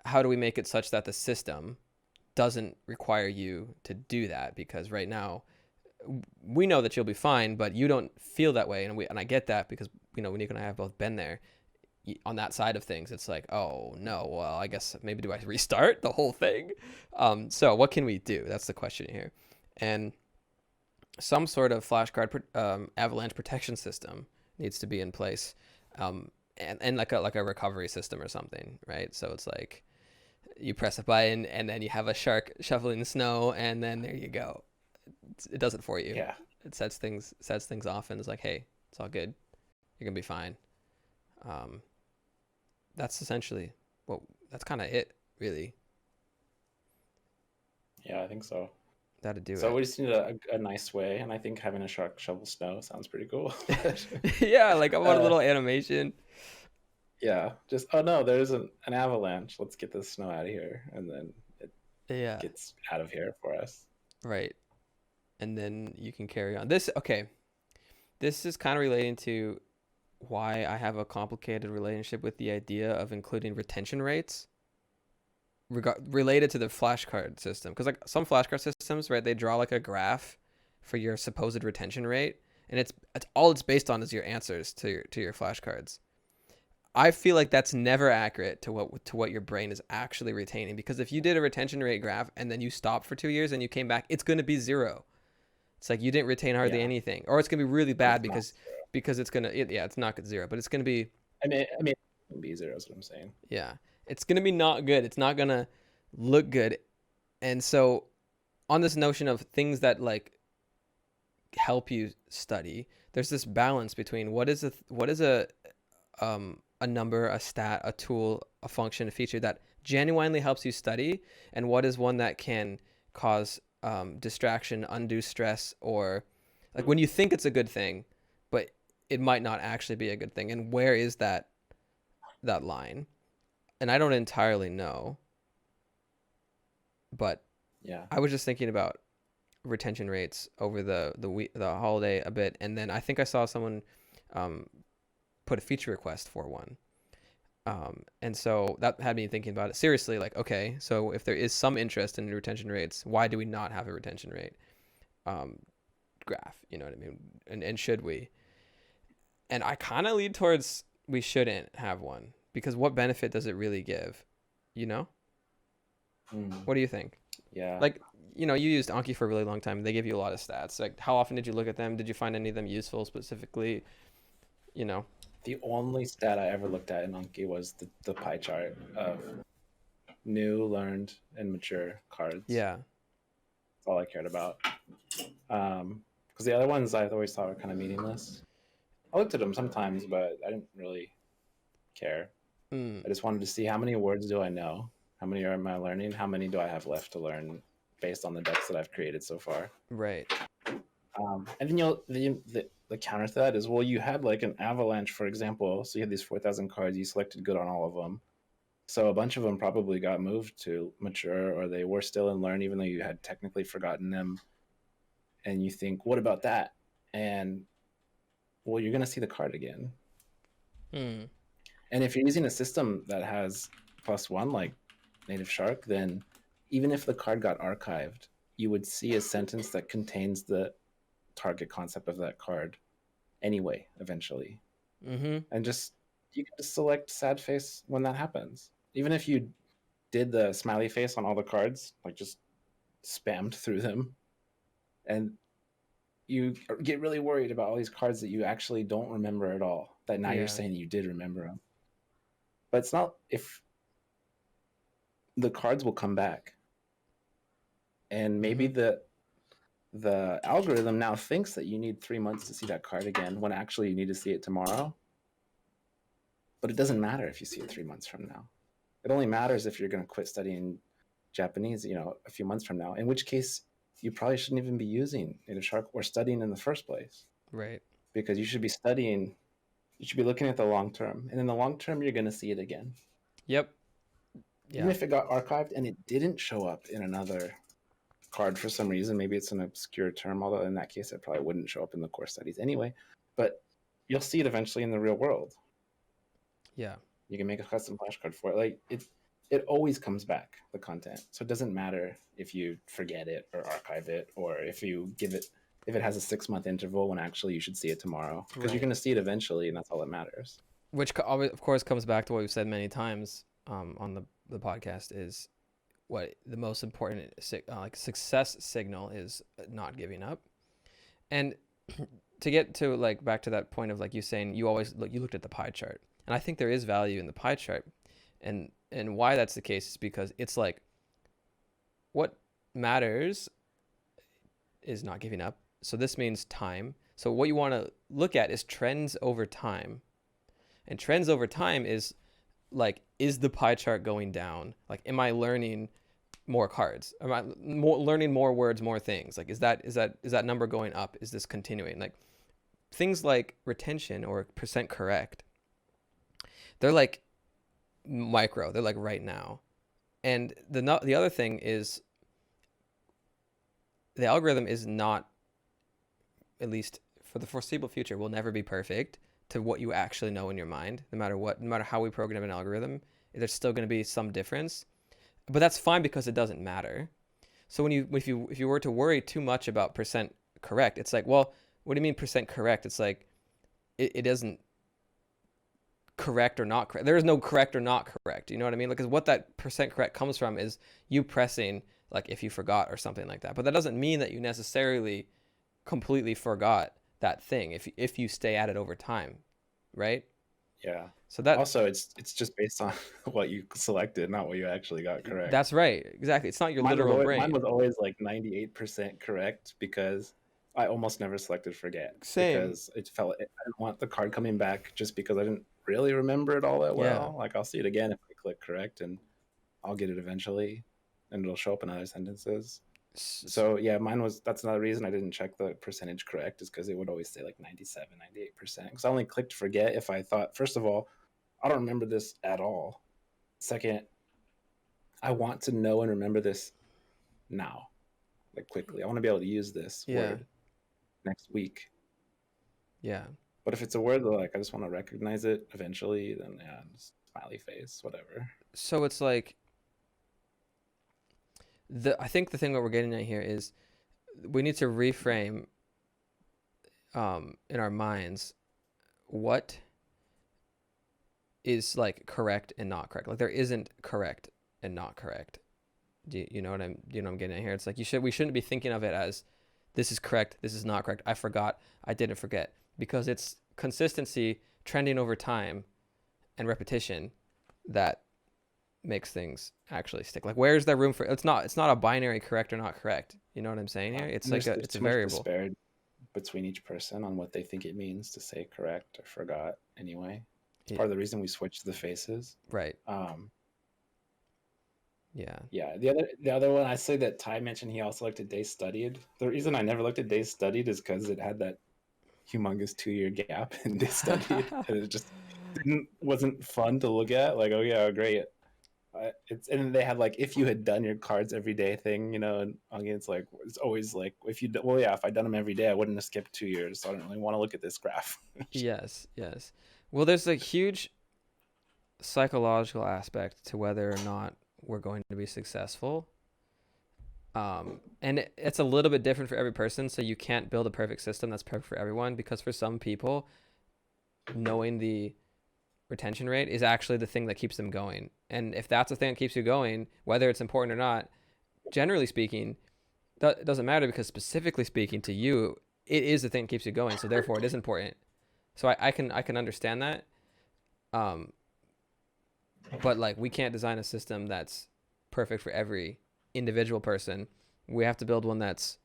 how do we make it such that the system doesn't require you to do that? Because right now, we know that you'll be fine, but you don't feel that way, and I get that because Nico and I have both been there. On that side of things, it's like, oh no, well, I guess maybe do I restart the whole thing? So what can we do? That's the question here, and some sort of flashcard avalanche protection system needs to be in place, and like a recovery system or something, right? So it's like you press a button and then you have a shark shoveling the snow, and then there you go. It does it for you. Yeah. It sets things off and is like, hey, it's all good. You're gonna be fine. That's essentially that's kind of it, really. Yeah, I think so. That'd do it. So we just need a nice way, and I think having a shark shovel snow sounds pretty cool. Yeah, like I want a little animation. Yeah, just, oh no, there's an avalanche. Let's get the snow out of here, and then it gets out of here for us. Right. And then you can carry on. This is kind of relating to why I have a complicated relationship with the idea of including retention rates related to the flashcard system. Because like some flashcard systems, right, they draw like a graph for your supposed retention rate, and it's all it's based on is your answers to your flashcards. I feel like that's never accurate to what your brain is actually retaining, because if you did a retention rate graph and then you stopped for 2 years and you came back, it's going to be 0. It's like you didn't retain hardly Yeah, anything, or it's gonna be really but bad it's not zero. because yeah, it's not zero, but it's gonna be, I mean, it can be zero is what I'm saying. yeah, it's gonna be not good. It's not gonna look good. And so on this notion of things that like help you study, there's this balance between what is a number, a stat, a tool, a function, a feature that genuinely helps you study, and what is one that can cause distraction, undue stress, or like when you think it's a good thing, but it might not actually be a good thing. And where is that line? And I don't entirely know, but Yeah. I was just thinking about retention rates over the holiday a bit, and then I think I saw someone um, put a feature request for one. And so that had me thinking about it seriously, like, okay, so if there is some interest in retention rates, why do we not have a retention rate um, graph? You know what I mean? And should we? And I kind of lead towards we shouldn't have one, because what benefit does it really give? You know? Mm, What do you think? yeah. Like, you used Anki for a really long time. They give you a lot of stats. Like, how often did you look at them? Did you find any of them useful specifically? You know? The only stat I ever looked at in Anki was the pie chart of new, learned, and mature cards. Yeah. That's all I cared about. Because the other ones I always thought were kind of meaningless. I looked at them sometimes, but I didn't really care. Mm, I just wanted to see how many words do I know, how many am I learning, how many do I have left to learn based on the decks that I've created so far. right. And then the counter to that is, well, you had like an avalanche, for example. So you had these 4,000 cards. You selected good on all of them. So a bunch of them probably got moved to mature, or they were still in learn, even though you had technically forgotten them. And you think, what about that? And well, you're going to see the card again. Mm, And if you're using a system that has +1 like NativShark, then even if the card got archived, you would see a sentence that contains the target concept of that card anyway, eventually. mm-hmm. And just you can just select sad face when that happens. Even if you did the smiley face on all the cards, like just spammed through them, and you get really worried about all these cards that you actually don't remember at all, that now you're Yeah. saying you did remember them. But it's not, if the cards will come back. And maybe Mm-hmm. the algorithm now thinks that you need 3 months to see that card again, when actually you need to see it tomorrow. But it doesn't matter if you see it 3 months from now. It only matters if you're going to quit studying Japanese, a few months from now, in which case you probably shouldn't even be using NativShark or studying in the first place, Right. because you should be studying, you should be looking at the long term. And in the long term, you're going to see it again. Yep. Even Yeah. if it got archived and it didn't show up in another card for some reason, maybe it's an obscure term, although in that case, it probably wouldn't show up in the core studies anyway. But you'll see it eventually in the real world. Yeah. You can make a custom flashcard for it. Like it always comes back, the content. So it doesn't matter if you forget it or archive it, or if it has a 6-month interval when actually you should see it tomorrow, because you're Right. going to see it eventually, and that's all that matters. Which of course comes back to what we've said many times on the podcast, is what the most important like success signal is not giving up. And to get to like back to that point of like you saying you looked at the pie chart, and I think there is value in the pie chart, and why that's the case is because it's like what matters is not giving up. So this means time. So what you want to look at is trends over time, and trends over time is like, is the pie chart going down? Like, am I learning more cards? Am I learning more words, more things? Like, is that number going up? Is this continuing? Like, things like retention or percent correct, they're like micro. They're like right now. And the other thing is the algorithm is not, at least for the foreseeable future, will never be perfect to what you actually know in your mind. No matter how we program an algorithm, there's still going to be some difference. But that's fine, because it doesn't matter. So if you were to worry too much about percent correct, it's like, well, what do you mean percent correct? It's like it doesn't correct or not correct. There is no correct or not correct. You know what I mean? Because what that percent correct comes from is you pressing like if you forgot or something like that. But that doesn't mean that you necessarily completely forgot that thing if you stay at it over time, right? Yeah. So that Also, it's just based on what you selected, not what you actually got correct. that's right, exactly. It's not your literal Mine brain. was always like 98% correct because I almost never selected forget Same. because I didn't want the card coming back just because I didn't really remember it all that Yeah. well. Like I'll see it again if I click correct, and I'll get it eventually, and it'll show up in other sentences. So yeah, mine was, that's another reason I didn't check the percentage correct, is because it would always say like 97, 98%. Because I only clicked forget if I thought, first of all, I don't remember this at all. Second, I want to know and remember this now, like quickly. I want to be able to use this Yeah. word next week. Yeah. But if it's a word that like I just want to recognize it eventually, then yeah, just smiley face, whatever. So it's like I think the thing that we're getting at here is we need to reframe in our minds what is like correct and not correct. Like there isn't correct and not correct. You know what I'm getting at here? It's like we shouldn't be thinking of it as this is correct, this is not correct. I forgot, I didn't forget, because it's consistency, trending over time, and repetition that makes things actually stick. Like where's there room for it's not a binary correct or not correct. You know what I'm saying here? It's like There's it's a too much variable. disparity between each person on what they think it means to say correct or forgot anyway. It's Yeah, part of the reason we switched the faces. right. Um, Yeah. yeah, the other one I say that Ty mentioned he also looked at days studied. The reason I never looked at days studied is because it had that humongous 2-year gap in days studied, and it just wasn't fun to look at. Like, oh yeah, great. And then they had like if you had done your cards every day thing, and again, it's always like if I'd done them every day, I wouldn't have skipped 2 years. So I don't really want to look at this graph. Yes, yes. Well, there's a huge psychological aspect to whether or not we're going to be successful. And it's a little bit different for every person, so you can't build a perfect system that's perfect for everyone, because for some people, knowing the retention rate is actually the thing that keeps them going. And if that's the thing that keeps you going, whether it's important or not, generally speaking, that doesn't matter, because specifically speaking to you, it is the thing that keeps you going. So therefore, it is important. So I can understand that. But like we can't design a system that's perfect for every individual person. We have to build one that's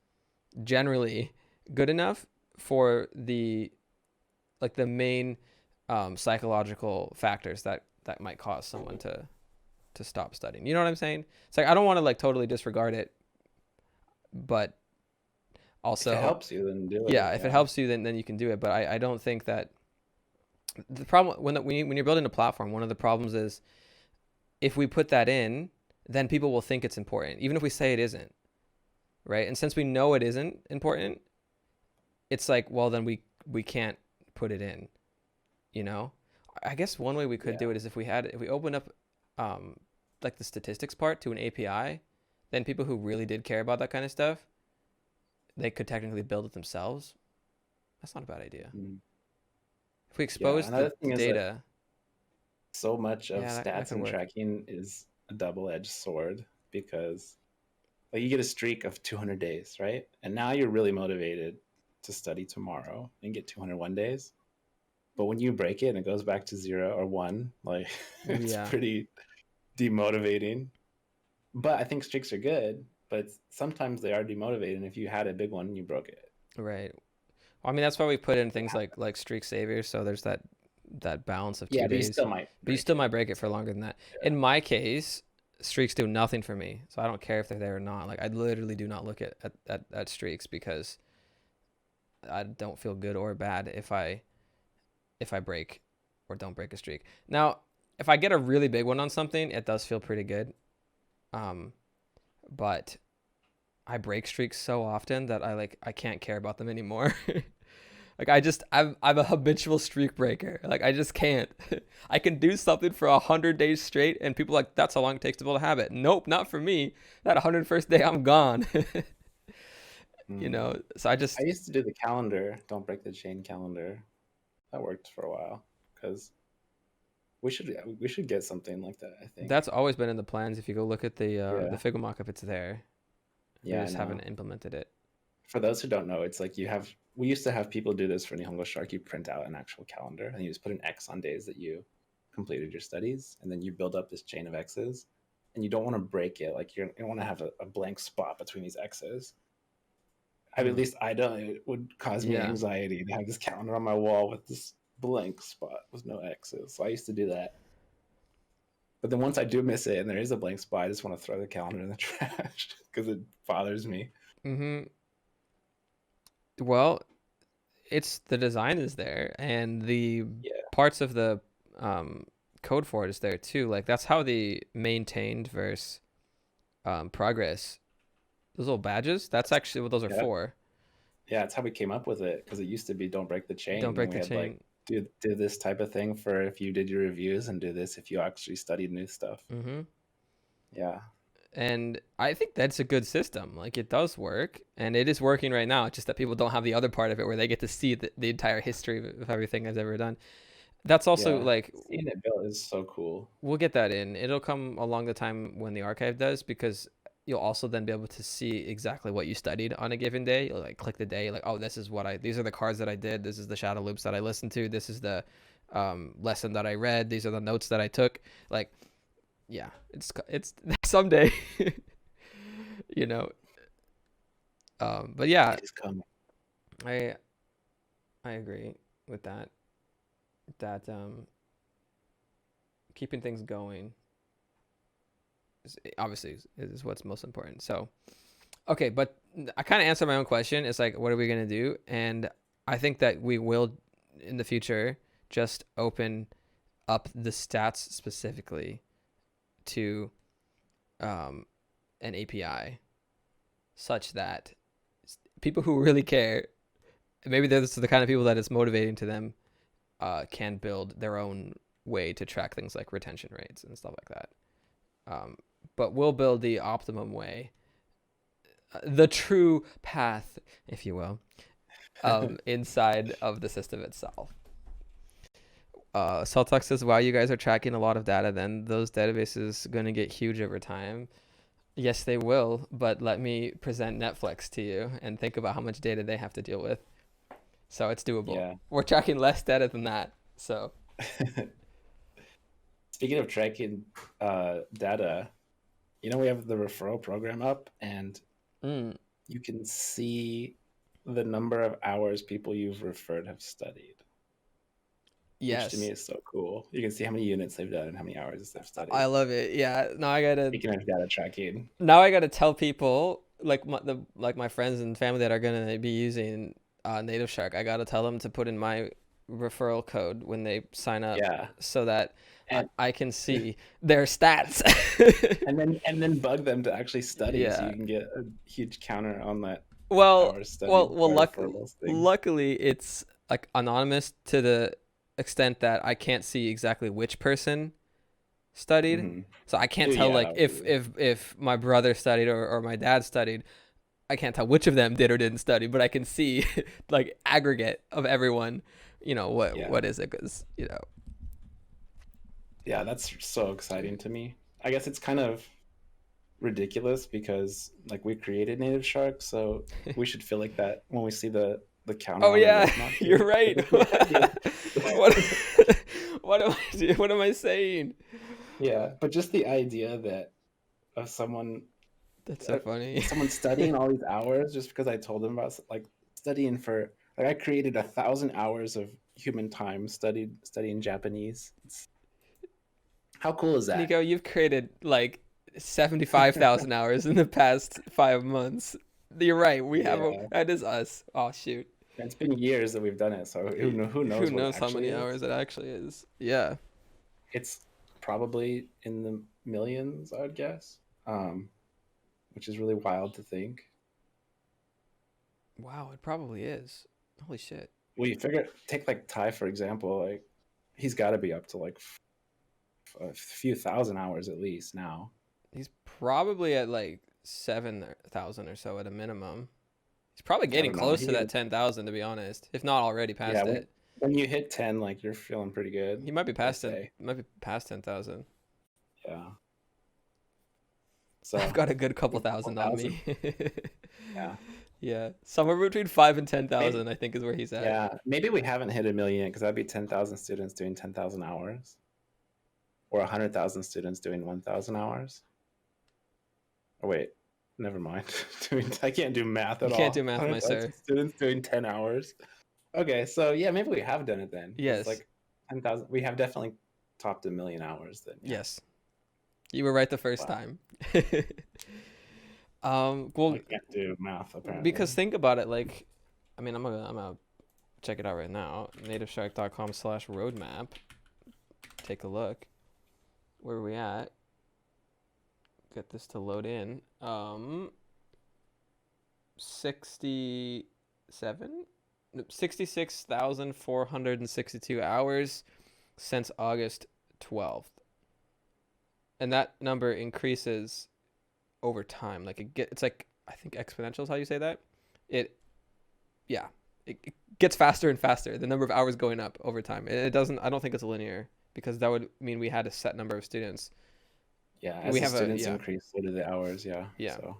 generally good enough for the main psychological factors that might cause someone to stop studying. You know what I'm saying? It's like I don't want to like totally disregard it, but also If it helps you, then do it. yeah, if it helps you, then you can do it. But I don't think that the problem when you're building a platform, one of the problems is if we put that in, then people will think it's important, even if we say it isn't, right? And since we know it isn't important, it's like, well, then we can't put it in, you know? I guess one way we could do it is if we opened up like the statistics part to an API, then people who really did care about that kind of stuff, they could technically build it themselves. That's not a bad idea. If we expose the data, so much of that stats could and work. tracking is a double-edged sword, because like you get a streak of 200 days, right? And now you're really motivated to study tomorrow and get 201 days. But when you break it and it goes back to 0 or 1, like it's pretty demotivating. But I think streaks are good, but sometimes they are demotivating if you had a big one and you broke it. Right. Well, I mean, that's why we put in things like streak saviors, so there's that balance of 2 days. But you still might break it for longer than that. Yeah. In my case, streaks do nothing for me, so I don't care if they're there or not. Like I literally do not look at streaks, because I don't feel good or bad if I break or don't break a streak. Now, if I get a really big one on something, it does feel pretty good. But I break streaks so often that I can't care about them anymore. Like I'm a habitual streak breaker. Like I just can't. I can do something for 100 days straight, and people are like, that's how long it takes to build a habit. Nope, not for me. That 101st day, I'm gone. You know. So I used to do the calendar. Don't break the chain calendar. That worked for a while, because we should get something like that. I think that's always been in the plans. If you go look at the Figma mock-up, it's there. They just haven't implemented it. For those who don't know, it's like we used to have people do this for Nihongo Shark. You print out an actual calendar and you just put an X on days that you completed your studies, and then you build up this chain of X's, and you don't want to break it. Like you don't want to have a blank spot between these X's. At least I don't. It would cause me Yeah. anxiety to have this calendar on my wall with this blank spot with no X's. So I used to do that. But then once I do miss it and there is a blank spot, I just want to throw the calendar in the trash because it bothers me. Mm-hmm. Well, it's the design is there, and the Yeah. parts of the code for it is there too. Like that's how the maintained versus progress. Those little badges. That's actually what those are for. Yeah, that's how we came up with it, because it used to be don't break the chain. Don't break and we the had chain. like do this type of thing for if you did your reviews, and do this if you actually studied new stuff. Mm-hmm. Yeah. And I think that's a good system. Like it does work, and it is working right now. It's just that people don't have the other part of it where they get to see the entire history of everything I've ever done. That's also like seeing it built is so cool. We'll get that in. It'll come along the time when the archive does, because you'll also then be able to see exactly what you studied on a given day. You'll like click the day, like, oh, this is what these are the cards that I did. This is the shadow loops that I listened to. This is the lesson that I read. These are the notes that I took. Like, yeah, it's someday, you know. But yeah, It is coming. I agree with that. That keeping things going obviously is what's most important. So, okay, but I kind of answered my own question. It's like, what are we going to do? And I think that we will, in the future, just open up the stats specifically to an API such that people who really care, maybe they're the kind of people that it's motivating to them, can build their own way to track things like retention rates and stuff like that. But we'll build the optimum way, the true path, if you will, inside of the system itself. Celtux says, wow, you guys are tracking a lot of data, then those databases going to get huge over time. Yes, they will, but let me present Netflix to you and think about how much data they have to deal with. So it's doable. Yeah. We're tracking less data than that. So speaking of tracking data, we have the referral program up, and you can see the number of hours people you've referred have studied. Yes. Which to me is so cool. You can see how many units they've done and how many hours they've studied. I love it. Yeah. Now I gotta. Speaking of data tracking. Now I gotta tell people like my friends and family that are gonna be using NativShark. I gotta tell them to put in my referral code when they sign up. Yeah. So that I can see their stats. and then bug them to actually study, so you can get a huge counter on that. Well, luckily it's like anonymous to the extent that I can't see exactly which person studied. Mm-hmm. So I can't tell like if my brother studied or my dad studied. I can't tell which of them did or didn't study, but I can see like aggregate of everyone, what is it? Because, Yeah, that's so exciting to me. I guess it's kind of ridiculous because like we created NativShark, so we should feel like that when we see the counter. Oh yeah, you're right. What am I saying? Yeah, but just the idea that of someone. That's so funny. Someone studying all these hours just because I told them about like studying for like I created 1,000 hours of human time studying Japanese. How cool is that? Nico, you've created like 75,000 hours in the past 5 months. You're right. We have that is us. Oh shoot. It's been years that we've done it, so who knows how many hours it actually is. Yeah. It's probably in the millions, I would guess. Which is really wild to think. Wow, it probably is. Holy shit. Well, you figure, take like Ty, for example, like he's got to be up to like a few thousand hours at least now. He's probably at like 7,000 or so at a minimum. He's probably getting close to that 10,000, to be honest, if not already past it. When you hit 10, like you're feeling pretty good. He might be past it. Might be past 10,000. Yeah. So I've got a good couple thousand on me. Yeah. Yeah, somewhere between 5 and Maybe, 10,000, I think, is where he's at. yeah, maybe we haven't hit a million because that'd be 10,000 students doing 10,000 hours, or 100,000 students doing 1,000 hours. Oh wait, never mind. I can't do math You at can't do all. math, my 100,000 sir. students doing 10 hours. Okay, so yeah, maybe we have done it then. It's Yes, like 10,000. We have definitely topped a million hours then. Yeah. yes, you were right the first Wow. time. I Well, can't do math apparently. because think about it, like, I mean, I'm gonna check it out right now. NativShark.com/roadmap. Take a look. Where are we at? Get this to load in. 67, 66,462 hours since August 12th, and that number increases over time. Like it's like, I think exponential is how you say that. It Yeah, it gets faster and faster. The number of hours going up over time. It doesn't. I don't think it's linear, because that would mean we had a set number of students. Yeah, as We the have a students increase, so do the hours. Yeah. yeah. So I mean,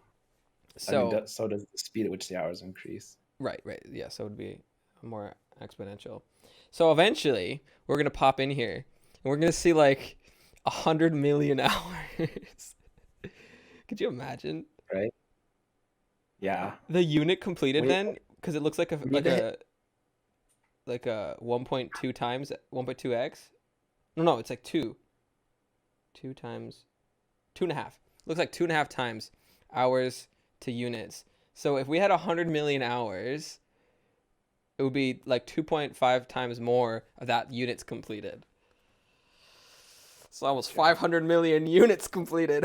So so does the speed at which the hours increase. right, yeah. So it would be more exponential. So eventually, we're gonna pop in here, and we're gonna see like 100 million hours. Could you imagine Right. Yeah. the unit completed We then? Because it looks like we need to hit. a 1.2 times 1.2x. No, it's like two times 2.5. Looks like 2.5 times hours to units. So if we had 100 million hours, it would be like 2.5 times more of that units completed. So almost Yeah. 500 million units completed.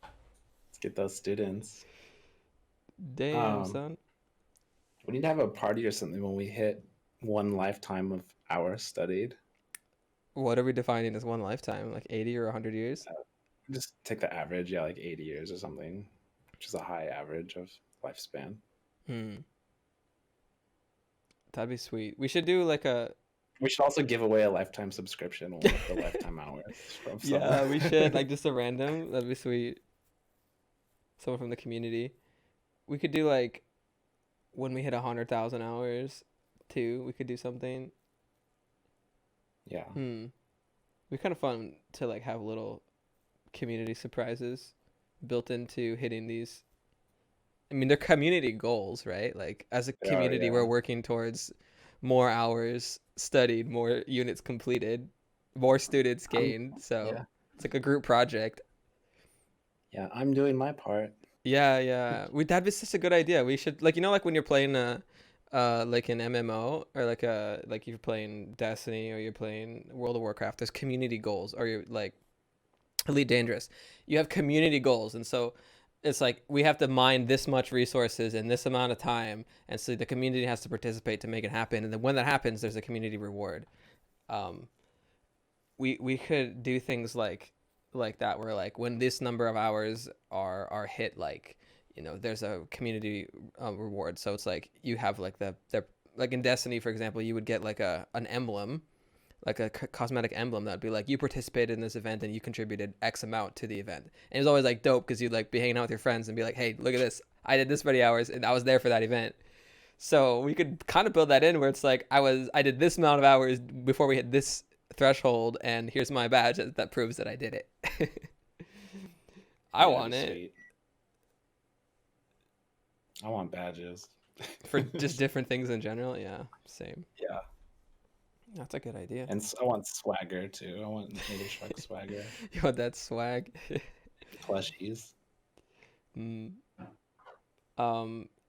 Let's get those students. Damn, Um, son. we need to have a party or something when we hit one lifetime of hours studied. What are we defining as one lifetime? Like 80 or 100 years? Just take the average, yeah, like 80 years or something, which is a high average of lifespan. Hmm. That'd be sweet. We should do like a We should also give away a lifetime subscription with the lifetime hours from someone. yeah, we should like just a random. That'd be sweet. Someone from the community. We could do like when we hit 100,000 hours too. We could do something. Yeah. Be kind of fun to like have little community surprises built into hitting these. I mean, they're community goals, right? Like as a They are, community, we're yeah. working towards more hours studied, more units completed, more students I'm, gained. So yeah. it's like a group project. Yeah, I'm doing my part. Yeah. That'd be such a good idea. We should like, like when you're playing like an MMO, or like you're playing Destiny or you're playing World of Warcraft. There's community goals, or you're like Elite Dangerous. You have community goals, and so it's like we have to mine this much resources in this amount of time, and so the community has to participate to make it happen. And then when that happens, there's a community reward. Um, we could do things like that, where like when this number of hours are hit, like there's a community reward. So it's like you have like the like in Destiny, for example, you would get like an emblem, like a cosmetic emblem that would be like, you participated in this event and you contributed X amount to the event. And it was always like dope, because you'd like be hanging out with your friends and be like, hey, look at this, I did this many hours and I was there for that event. So we could kind of build that in, where it's like I did this amount of hours before we hit this threshold, and here's my badge that proves that I did it. I Yeah, want it sweet. I want badges. for just different things in general. Yeah, same. Yeah. That's a good idea. And I want swagger too. I want NativShark swagger. You want that swag? Plushies. Mm.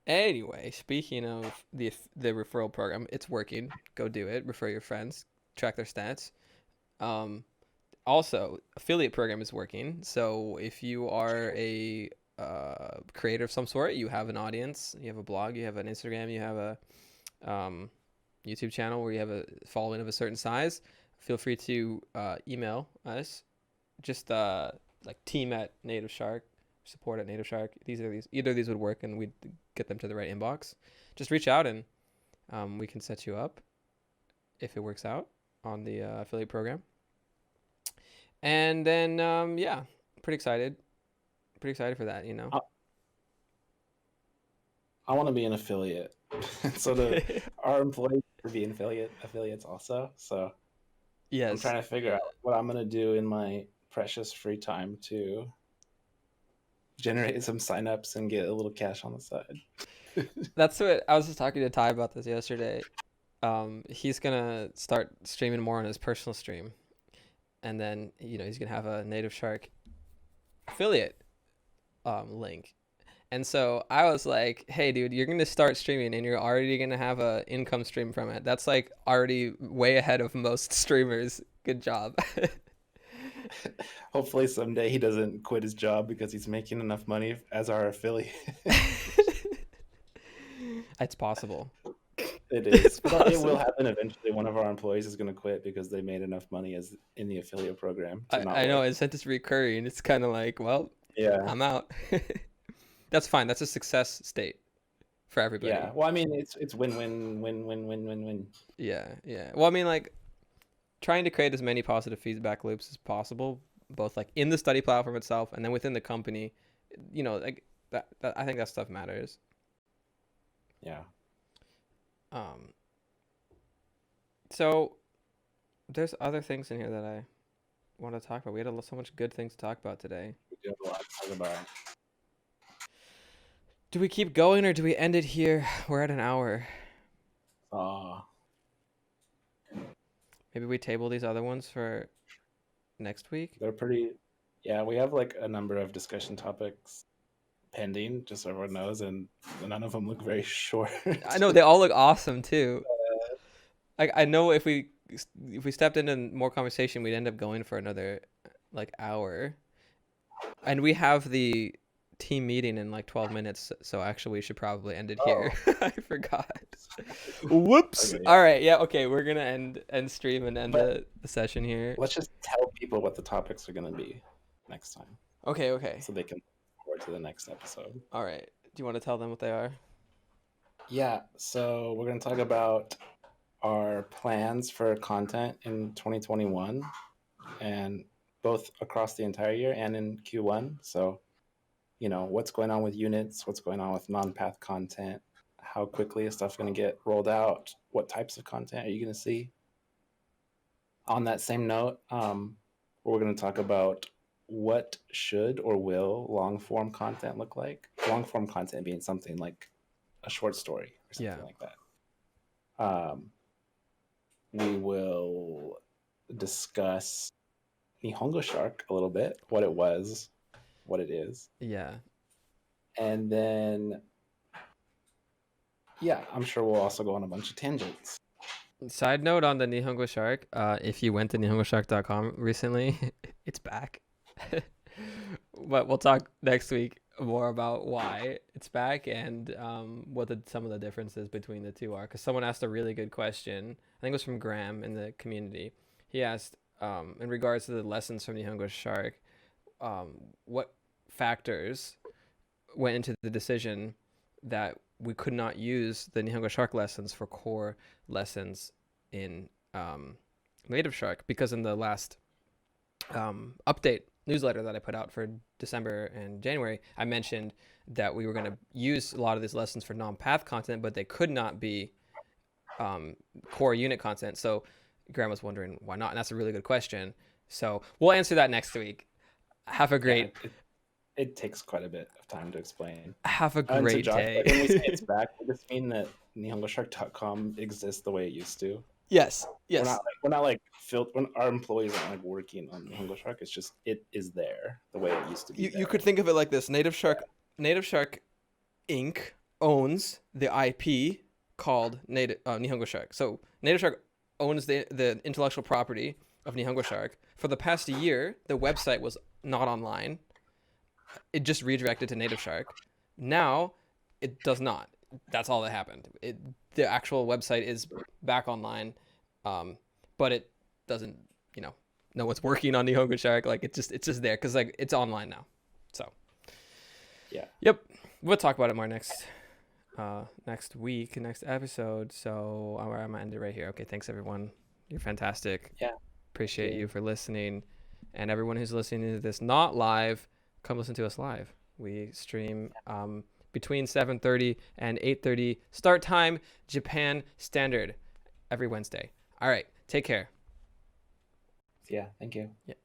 Anyway, speaking of the referral program, it's working. Go do it. Refer your friends. Track their stats. Also, affiliate program is working. So if you are a creator of some sort, you have an audience, you have a blog, you have an Instagram, you have a YouTube channel where you have a following of a certain size, feel free to email us. Just like team@NativShark, support@NativShark. Either of these would work, and we'd get them to the right inbox. Just reach out, and we can set you up if it works out on the affiliate program. And then yeah, pretty excited for that. I want to be an affiliate. So our employees are being affiliates also. So I'm Yes, trying to figure out what I'm gonna do in my precious free time to generate some signups and get a little cash on the side. that's what I was just talking to Ty about this yesterday. He's gonna start streaming more on his personal stream, and then he's gonna have a NativShark affiliate link. And so I was like, "Hey, dude, you're gonna start streaming, and you're already gonna have a income stream from it. That's like already way ahead of most streamers. Good job." Hopefully someday he doesn't quit his job because he's making enough money as our affiliate. It's possible. It It's is, but it will possible. happen eventually. One of our employees is going to quit because they made enough money as in the affiliate program to not I know work. incentives recurring. It's kind of like, well, Yeah, I'm out. That's fine. That's a success state for everybody. yeah. Well, I mean, it's win win win win win win win. Yeah, yeah. Well, I mean, like trying to create as many positive feedback loops as possible, both like in the study platform itself and then within the company. Like that I think that stuff matters. Yeah. Um, so there's other things in here that I want to talk about. We had so much good things to talk about today. We do have a lot to talk about. Do we keep going or do we end it here? We're at an hour. Uh, Maybe we table these other ones for next week. they're pretty. Yeah, we have like a number of discussion topics pending, just so everyone knows, and none of them look very short. I know they all look awesome too. I know if we stepped into more conversation, we'd end up going for another like hour. And we have the team meeting in like 12 minutes, so actually we should probably end it here. I forgot. Whoops. Okay. All right. Yeah. Okay. We're gonna end stream and end But the session here. let's just tell people what the topics are going to be next time, Okay. Okay. so they can look forward to the next episode. All right. Do you want to tell them what they are? Yeah, so we're going to talk about our plans for content in 2021, and both across the entire year and in Q1. So, what's going on with units, what's going on with non-path content, how quickly is stuff going to get rolled out, what types of content are you going to see. On that same note, we're going to talk about what should or will long form content look like. Long form content being something like a short story or something like that. We will discuss Nihongo Shark a little bit, what it was, what it is. Yeah. And then, yeah, I'm sure we'll also go on a bunch of tangents. Side note on the Nihongo Shark, if you went to nihongoshark.com recently, it's back. But we'll talk next week more about why it's back and what some of the differences between the two are. Because someone asked a really good question. I think it was from Graham in the community. He asked, in regards to the lessons from Nihongo Shark, what factors went into the decision that we could not use the Nihongo Shark lessons for core lessons in NativShark, because in the last update newsletter that I put out for December and January, I mentioned that we were going to use a lot of these lessons for non-path content, but they could not be core unit content. So Graham was wondering why not, and that's a really good question. So we'll answer that next week. Have a great. Yeah, it takes quite a bit of time to explain. Have a And so great Josh, day. when we say it's back, does this mean that NihongoShark.com exists the way it used to? Yes. We're not like when our employees aren't like working on Nihongo Shark. It's just it is there the way it used to be. You could think of it like this: NativShark Inc. owns the IP called Nihongo Shark. So NativShark owns the intellectual property of Nihongo Shark. For the past year, the website was not online. It just redirected to NativShark. Now, it does not. That's all that happened. The actual website is back online, but it doesn't, know what's working on Nihongo Shark. Like it's just there because like it's online now. So, yeah. Yep, we'll talk about it more next week, next episode. So I'm gonna end it right here. Okay, thanks everyone. You're fantastic. Yeah. Appreciate you for listening, and everyone who's listening to this not live, come listen to us live. We stream between 7:30 and 8:30 start time, Japan Standard, every Wednesday. All right, take care. Yeah, thank you. Yeah.